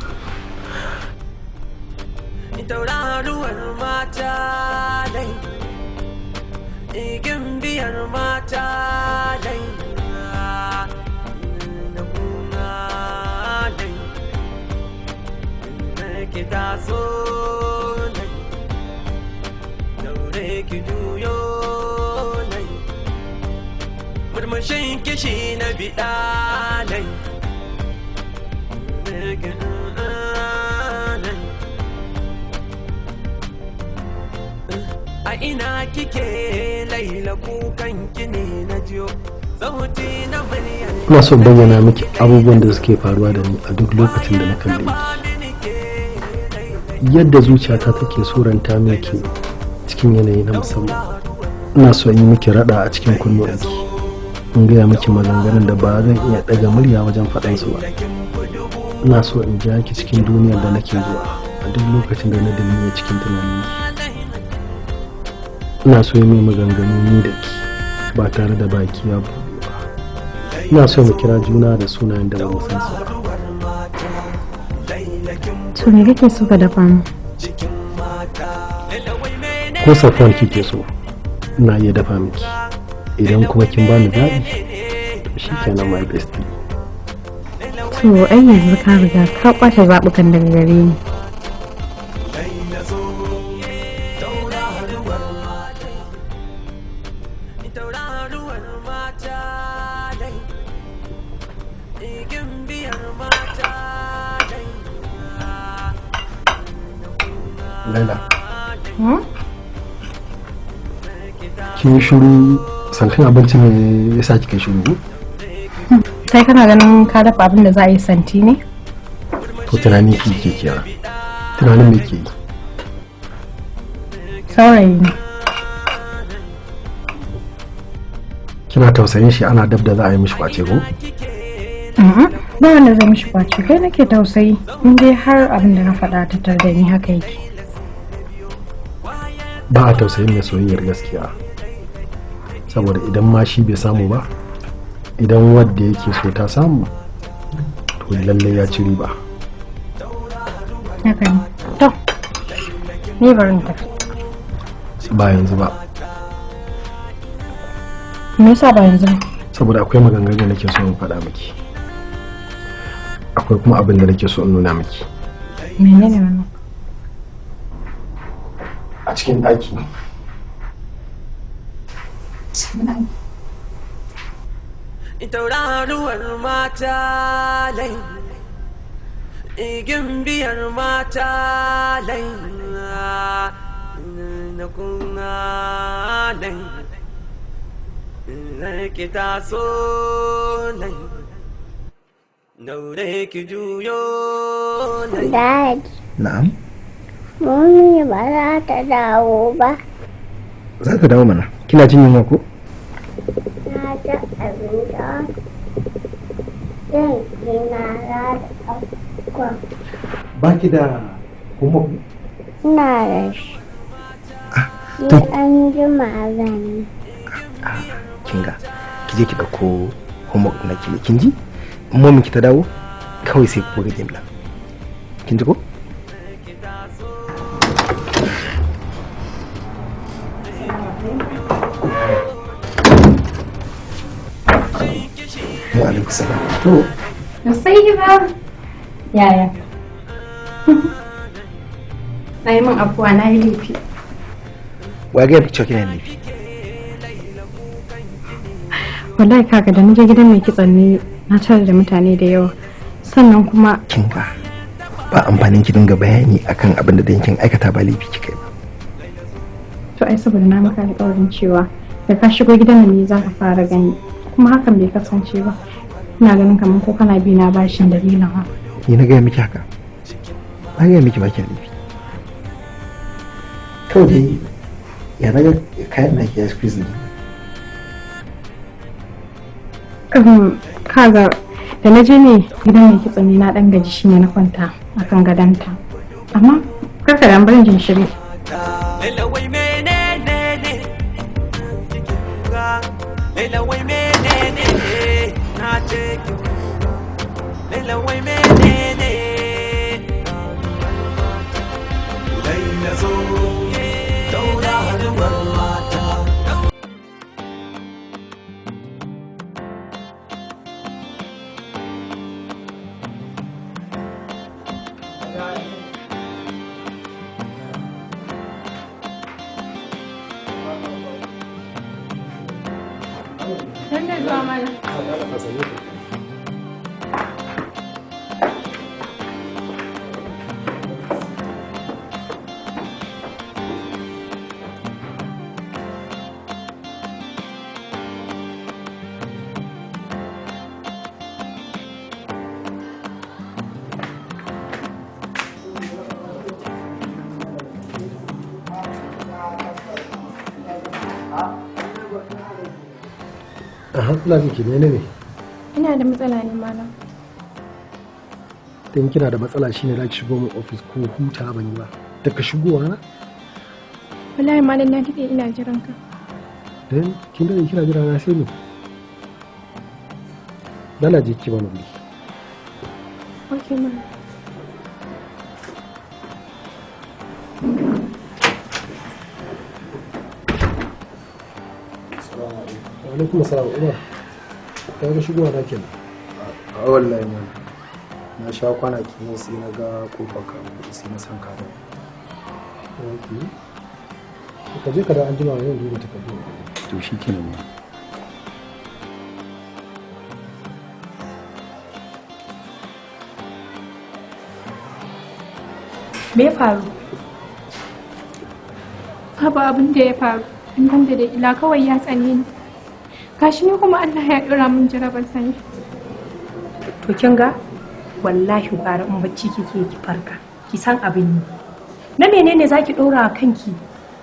Tauraruwar mata dai, igin biyar mata dai, na kuna dai, na ki taso dai, daure ki juyo dai, murmushin kishi na biɗa dai. A ina kike Laila kukan ki ne na jiyo sauti na murya. Ina so bayyana miki abubuwan da suke faruwa da ni a duk lokacin da na kalle ki. Yadda zuciyata take suranta miki cikin yanayi na musamman. Ina so in yi miki rada a cikin kunnuwanki. In gaya miki maganganun da ba zan iya daga murya wajen faɗan su ba. Ina so in ja ki cikin duniyar da nake zuwa a duk lokacin da na dalmiye cikin tunaninki. Ina so yi mai maganganu ni da ki ba tare da baki ya buɗe ba. Ina so mu kira juna da sunayen da ba mu san su ba. To me kake so ka dafa mu? Ko Safwan kike so ina iya dafa miki. Idan kuma kin bani zaɓi to shikenan my bestie. To ai yanzu ka riga ka kwace zaɓukan daga gare ni. Laila. Kin shiru santin abinci ne ya sa kika shiru? Kai kana ganin ka dafa abin da za a yi santi ne? To tunani ki ke kira. Tunanin me ke yi? Saurayi ne. Kina tausayin shi ana dab da za a yi mishi kwace ko? Ba wanda zai mishi kwace, kai nake tausayi in dai har abin da na faɗa ta tar da ni haka yake. Ba a tausayin mai soyayyar gaskiya. Saboda idan ma shi bai samu ba, idan wadda yake so ta samu, to lallai ya ci riba. Haka ne. To, ni barin tafi. Ba yanzu ba. Me yasa ba yanzu ba? Saboda akwai maganganu da nake so in faɗa miki. Akwai kuma abin da nake so in nuna miki. Menene wannan? A cikin ɗaki. Tauraruwar mata lai, igin biyar mata lai, na kuna lai, na ki taso lai, daure ki juyo lai. Dad. Na'am. Mummy ba za ta dawo ba. Za ta dawo mana. Kina jin yunwa ko? Na ci abinci. Zan ina za ta ɗauko. Ba ki da homework? Ina da shi. Sai an jima zan yi. Kinga, ki je ki ɗauko homework na ki kin ji? Mummy ki ta dawo kawai sai ku buga game na. Kin ji ko? Wa alaikum salam. To, sai ba. Yaya? Na yi min abuwa na yi laifi. Wa ga cewa kina laifi? wallahi kaga da naje gidan mai kitsan ne na tare da mutane da yawa sannan kuma kinga ba amfanin ki dinga bayani akan abin da dankin aikata ba laifi kika ba. To ai saboda na maka alƙawarin cewa da ka shigo gidan nan ne za ka fara gani kuma hakan bai kasance ba. Ina ganin kamar ko kana bi na bashin dalilin ha. Ni na gaya miki haka. Na gaya miki ba ki laifi. Kawai dai ya naga kayan da ke squeeze ne. Kaga da na je ne gidan mai kitso ne na dan gaji shine na kwanta akan gadanta amma karka da barin jin shiri ina jiki ne ne ina da matsala ne malam dan kina da matsala shine za ki shigo min office ko huta ban yi ba daga shigowa na wallahi malam na dade ina jiran ka dan kin da kina jira na sai ne dala je ki bani wuri okay malam alaikum assalam umar ta ga shigowa na kenan a wallahi man na sha kwanaki ne sai na ga kofar ka sai na san ka da ka je ka da an jima yau duba takardu to shi kenan me ya faru babu abin da ya faru in banda da ila kawai ya tsane ni gashi ne kuma Allah ya dora min jarabar sani to kin ga wallahi gara in bacci kike ki farka ki san abin ne na menene zaki dora kanki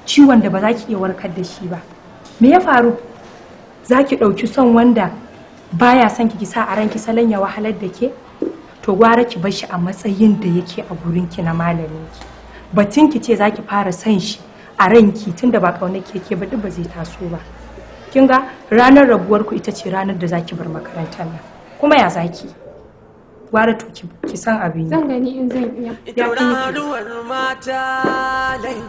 ciwon da ba za ki iya warkar da shi ba me ya faru zaki dauki son wanda baya son ki sa a ranki salon ya wahalar da ke to gwara ki bar shi a matsayin da yake a gurin ki na malamin ki batun ki ce zaki fara son shi a ranki tunda ba kaunar keke ba duk ba zai taso ba kin ga ranar rabuwar ku ita ce ranar da zaki bar makarantar nan kuma ya zaki gwara to ki san abin zan gani in zan iya tauraruwar mata lai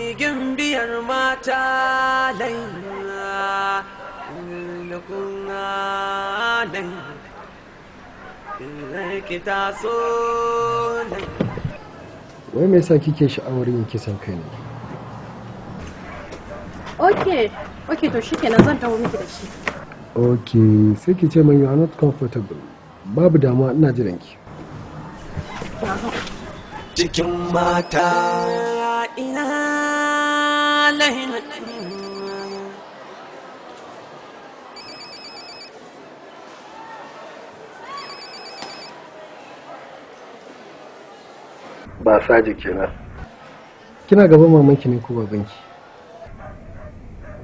igin biyar mata lai da kuna lai ki taso lai wai me yasa kike sha'awar yin kisan kai ne okay to shikenan zan tawo miki da shi okay sai ki ce man you are not comfortable babu damuwa ina jiran ki cikin mata ina lahin ba saji kenan kina gaban mamanki ne ko babanki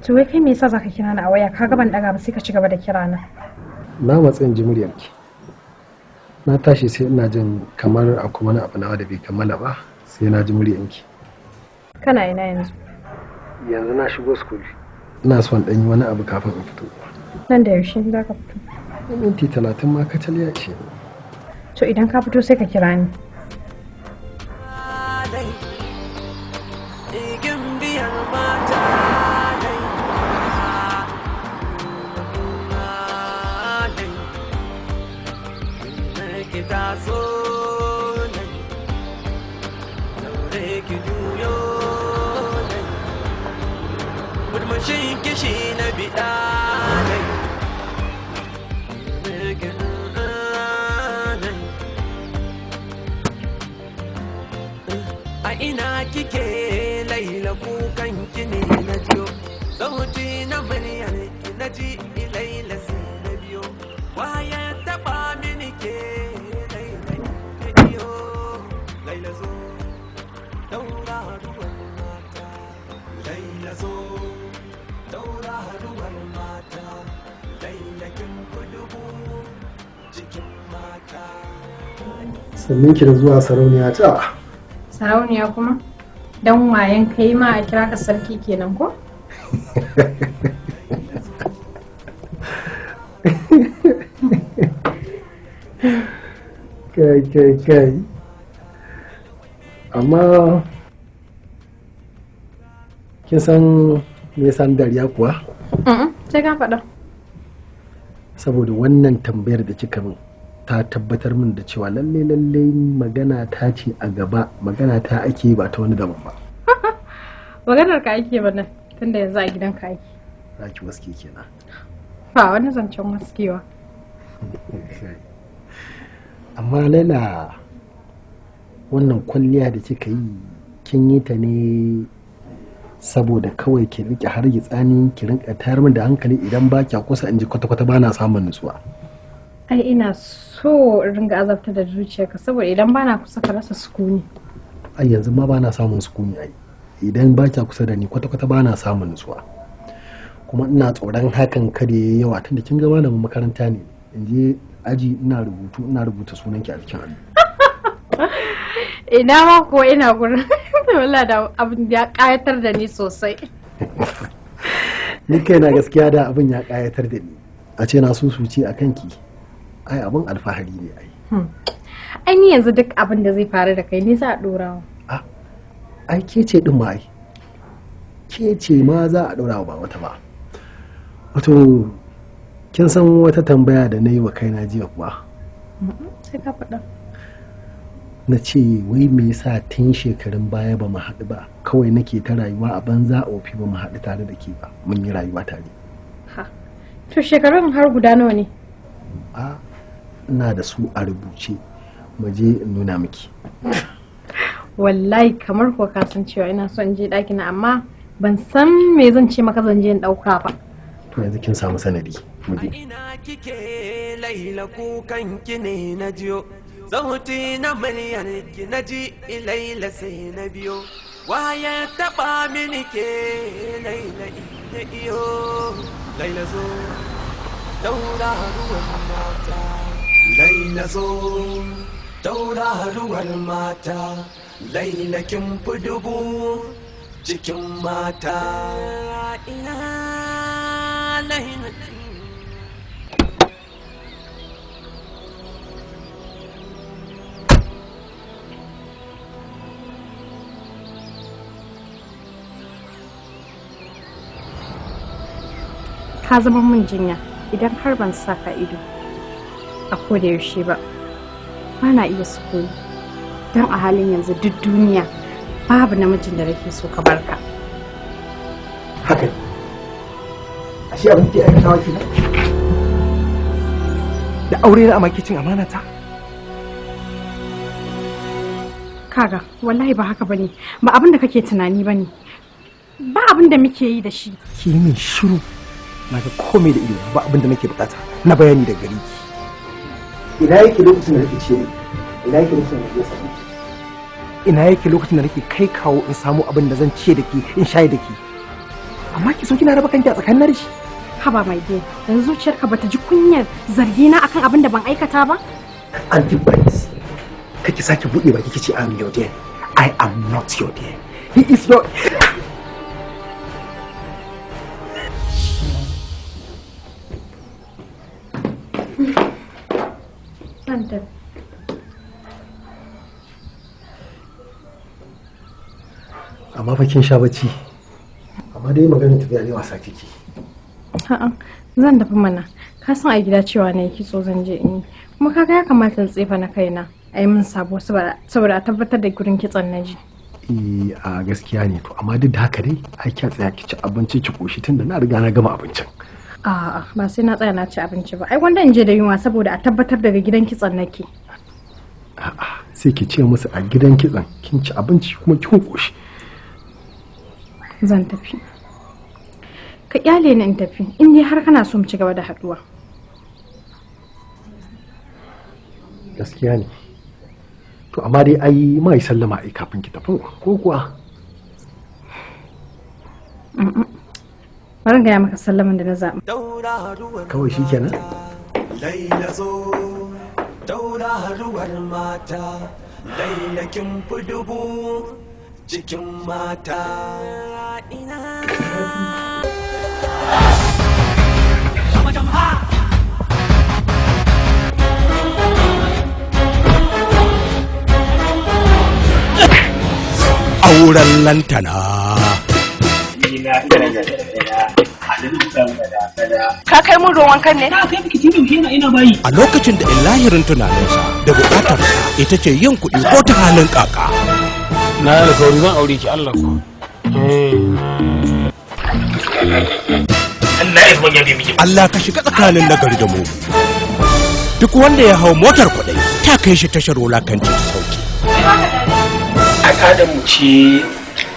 to wai kai me yasa zaka kira ni a waya ka ban daga ba sai ka ci gaba da kira na matsayin ji muryarki na tashi sai ina jin kamar akwai wani abu nawa da bai kammala ba sai na ji muryarki kana ina yanzu na shigo school ina son dan yi wani abu kafin in fito nan da yaushe za ka fito minti 30 ma kacal ya ce to idan ka fito sai ka kira ni murmushin kishi na biɗa a ina kike laila kukan ki ne na jiyo sauti na muryar ki na ji laila sai na biyo waye taba mini ke laila ke iyo laila zo daura ruwan mata laila zo daura ruwan mata laila kin kudubu jikin mata sannan ki da zuwa sarauniya ta sarauniya kuma dan wayan kai ma a kira ka sarki kenan ko kai amma kin san me yasa dariya kuwa sai ka faɗa saboda wannan tambayar da kika min ta tabbatar min da cewa lalle magana ta ce a gaba magana ta ake ba ta wani daban ba maganar ka ake ba nan tunda yanzu a gidan ka ake zaki waske kenan ba wani zancen waskewa amma Laila wannan kwalliya da kika yi kin yi ta ne saboda kawai ki rike har tsani ki rinka tayar min da hankali idan ba kya kusa in ji kwata-kwata ba na samun nutsuwa ai ina so in ringa azabta da zuciyarka saboda idan bana kusa ka rasa sukuni ai yanzu ma bana samun sukuni ai idan ba kya kusa da ni kwata-kwata bana samun nutsuwa kuma ina tsoron hakan kada yayi yawa tunda kin ga malamin makaranta ne in je aji ina rubuta sunanki a cikin allo ina ma ko ina gurin wallahi da abin ya kayatar da ni sosai ni kaina gaskiya da abin ya kayatar da ni a ce na susuce a kanki ai abin alfahari ne ai ni yanzu duk abin da zai faru da kai ni za a dora ai ke ce din ma ai ke ce ma za a dora ba wata ba wato kin san wata tambaya da na yi wa kaina jiya kuwa sai ka faɗa na ce wai me yasa tun shekarun baya ba mu haɗu ba kawai nake ta rayuwa a banza ofi ba mu haɗu tare da ke ba mun yi rayuwa tare to shekarun har guda nawa ne ina da su a rubuce mu je in nuna miki wallahi kamar ko ka san cewa ina son je ɗaki na amma ban san me zan ce maka zan je in ɗauka ba to yanzu kin samu sanadi mu je ina kike laila kukan ki ne na jiyo sauti na muryar ki na ji laila sai na biyo waye taba mini ke laila ina iyo laila zo daura ruwan mata laila zo daura ruwan mata laila kin fi dubu jikin mata ina laila ka zama min jinya idan har ban saka ido a koda yaushe ba na iya sukuni don a halin yanzu duk duniya babu namijin da nake so ka barka haka ashe abin ke aikatawa kenan da aure na amaki cin amana ta kaga wallahi ba haka bane ba abin da kake tunani bane ba abin da muke yi da shi ki min shiru na ga komai da ido ba abin da nake bukata na bayani da gari ki ina yake lokacin da nake ce ina yake lokacin da nake samu ina yake lokacin da nake kai kawo in samu abin da zan ce da ke in shaye da ke amma ki so kina raba kanki a tsakanin da shi haba mai dai yanzu zuciyarka bata ji kunyar zargina akan abin da ban aikata ba anti-bias kake sake buɗe baki kice I'm your dear I am not your dear he is your amma fa kin sha bacci amma dai maganin tafiya ne wasa kike a'a zan tafi mana ka san a gida cewa na yi kitso zan je in yi kuma kaga ya kamata in tsefa na kaina a yi min sabo saboda a tabbatar da gurin kitson na ji a gaskiya ne to amma duk da haka dai ai kya tsaya ki ci abinci ki koshi tunda na riga na gama abincin. A'a ba sai na tsaya na ci abinci ba. Ai wanda in je da yunwa saboda a tabbatar daga gidan kitson nake. A'a sai ki ce musu a gidan kitson kin ci abinci kuma kin koshi. Zan tafi. Ka kyale ni in tafi in dai har kana so mu ci gaba da haduwa. Gaskiya ne. To amma dai ai mai sallama ai kafin ki tafi ko kuwa? Bari gaya maka sallaman da na zaɓa. Kawai shi kenan? Laila zo, tauraruwar mata, Laila kin fi dubu cikin mata. Auren lantana. Ka kai mun ruwan kan ne? Na kai miki tun yaushe ina bayi. A lokacin da lahirin tunaninsa da bukatarsa ita ce yin kuɗi ko ta halin kaka. Na yi alkawari zan aure ki Allah ko. Allah ka shiga tsakanin nagari da mu. Duk wanda ya hau motar kuɗi ta kai shi tashar wulakanci ta sauki. Al'adar mu ce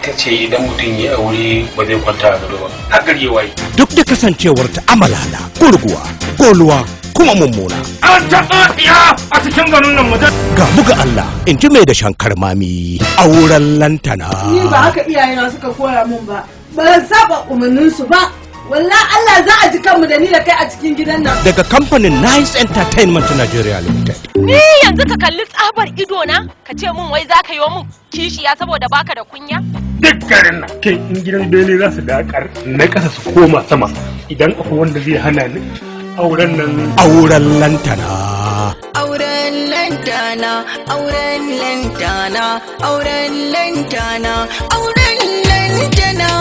ta ce idan mutum ya aure ba zai kwanta a gado ba. Har ya waye. Duk da kasancewar ta amalala, gurguwa, goluwa kuma mummuna. An taɓa iya a cikin garin nan mutum. Ga buga Allah in ji mai da shankar mami auren lantana. Ni ba haka iyayena suka koya mun ba. Ban saba umarninsu ba. Wallahi Allah za a ji kanmu da ni da kai a cikin gidan nan. Daga kamfanin Nice Entertainment Nigeria Limited. Ni yanzu ka kalli tsabar ido na ka ce mun wai za ka yi mun kishiya saboda baka da kunya? Duk garin nan kai in gidan bene za su dakar na kasa su koma sama idan akwai wanda zai hana ni auren nan. Auren lantana. Auren lantana, auren lantana, auren lantana, auren lantana.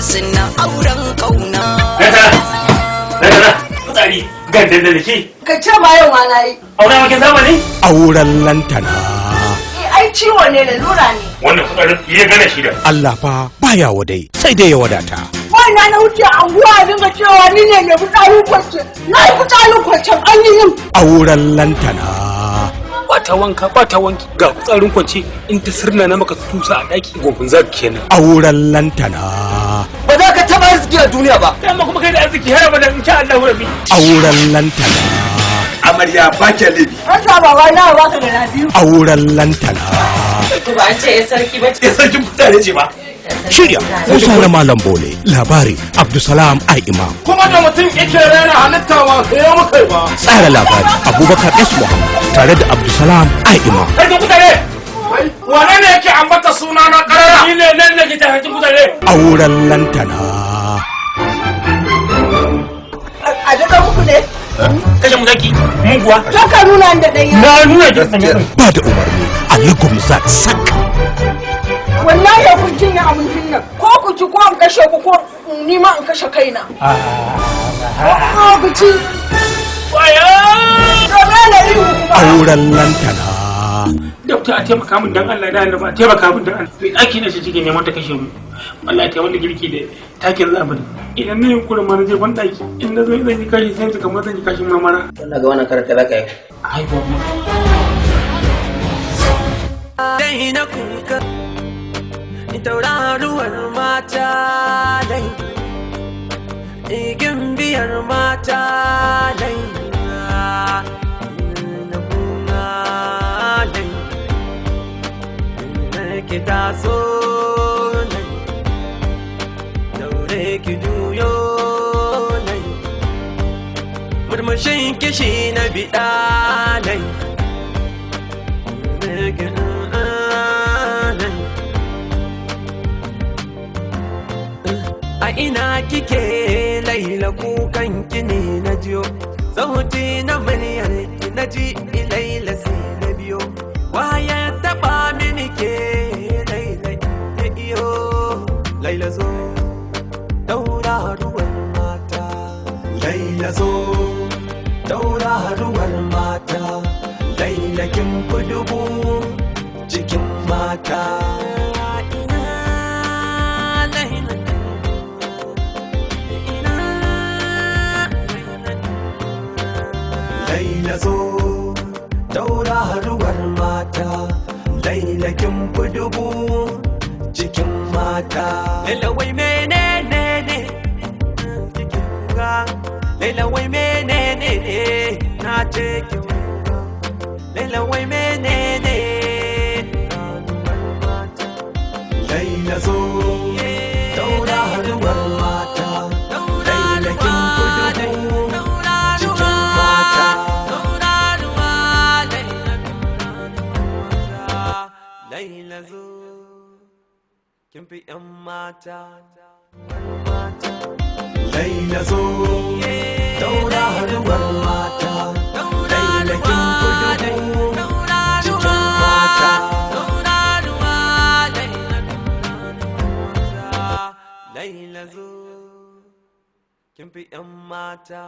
Suna auren kauna. Kutsari gandan da nake. Ka ce ma yau ma nayi. Auren wakin zamani? Auren lantana. Ai ciwo ne da lura ne. Wannan kutsarin ya gane shi da. Allah fa baya wadai sai dai ya wadata. Wannan na wuce anguwa dinga cewa ni ne mai fitsarin kwance. Na yi fitsarin kwance an yi yin. Auren lantana. Bata wanka bata wanki ga tsarin kwance in ta sirna na maka tusa a daki gofin zaki kenan. Auren lantana. Ba za ka taba arziki a duniya ba. Amma kuma kai da arziki har abada insha Allah rabbi. Auren lantana. Amarya ba ke lebi. An saba ba na ba ka da lafiya. Auren lantana. To ba an ce ya sarki ba. Ya sarkin mutane ce ba. Shirya Musa na Malam Bole. Labari Abdulsalam Ai Imam. Kuma da mutum yake rena halitta ba sai ya mukai ba. Tsara labari Abubakar S. Muhammad tare da Abdulsalam Ai Imam. Kai da kutare. Wane ne yake ambata suna na karara? Ni ne nan nake tafi kutare. Auren lantana. A daga muku ne? Kashe mu zaki muguwa. To ka nuna da ɗaya. Na nuna ki ba da umarni Alikum Zak Sak. Wallahi ya kun cinye abincin nan. Ko ku ci ko in kashe ku ko ni ma in kashe kaina. Ku ci. Waya! Auren lantana. Dokta a taimaka min dan Allah da Allah a taimaka min dan Allah. Mai ɗaki na shi cike neman ta kashe mu. Allah ta wanda girki da takin zamani. Idan na yi kurin ma na je ban ɗaki in na zo zan yi kashi sai kamar zan yi kashin mamara. Wannan ga wannan karanta za ka yi. Ai ba mu. Dai na kuka tauraruwar mata dai igin biyar mata dai na bunga dai ki taso nan daure ki juyo nan murmushin kishi na biɗa nan a ina kike laila kukan kini na jiyo sauti na muryar ki na ji laila sai na biyo waya taba mini ke laila ya iyo laila zo tauraruwar mata laila zo tauraruwar mata laila kin kudubu cikin mata Laila zo tauraruwar mata Laila kin fi dubu cikin mata Laila wai menene ne cikin ga Laila wai menene ne na ce kin ga Laila wai menene Laila zo tauraruwar mata Laila kin fi dubu cikin mata Laila zo kin fi ƴan mata Laila zo tauraruwar mata Laila kin fi dubu cikin mata Laila zo kin fi ƴan mata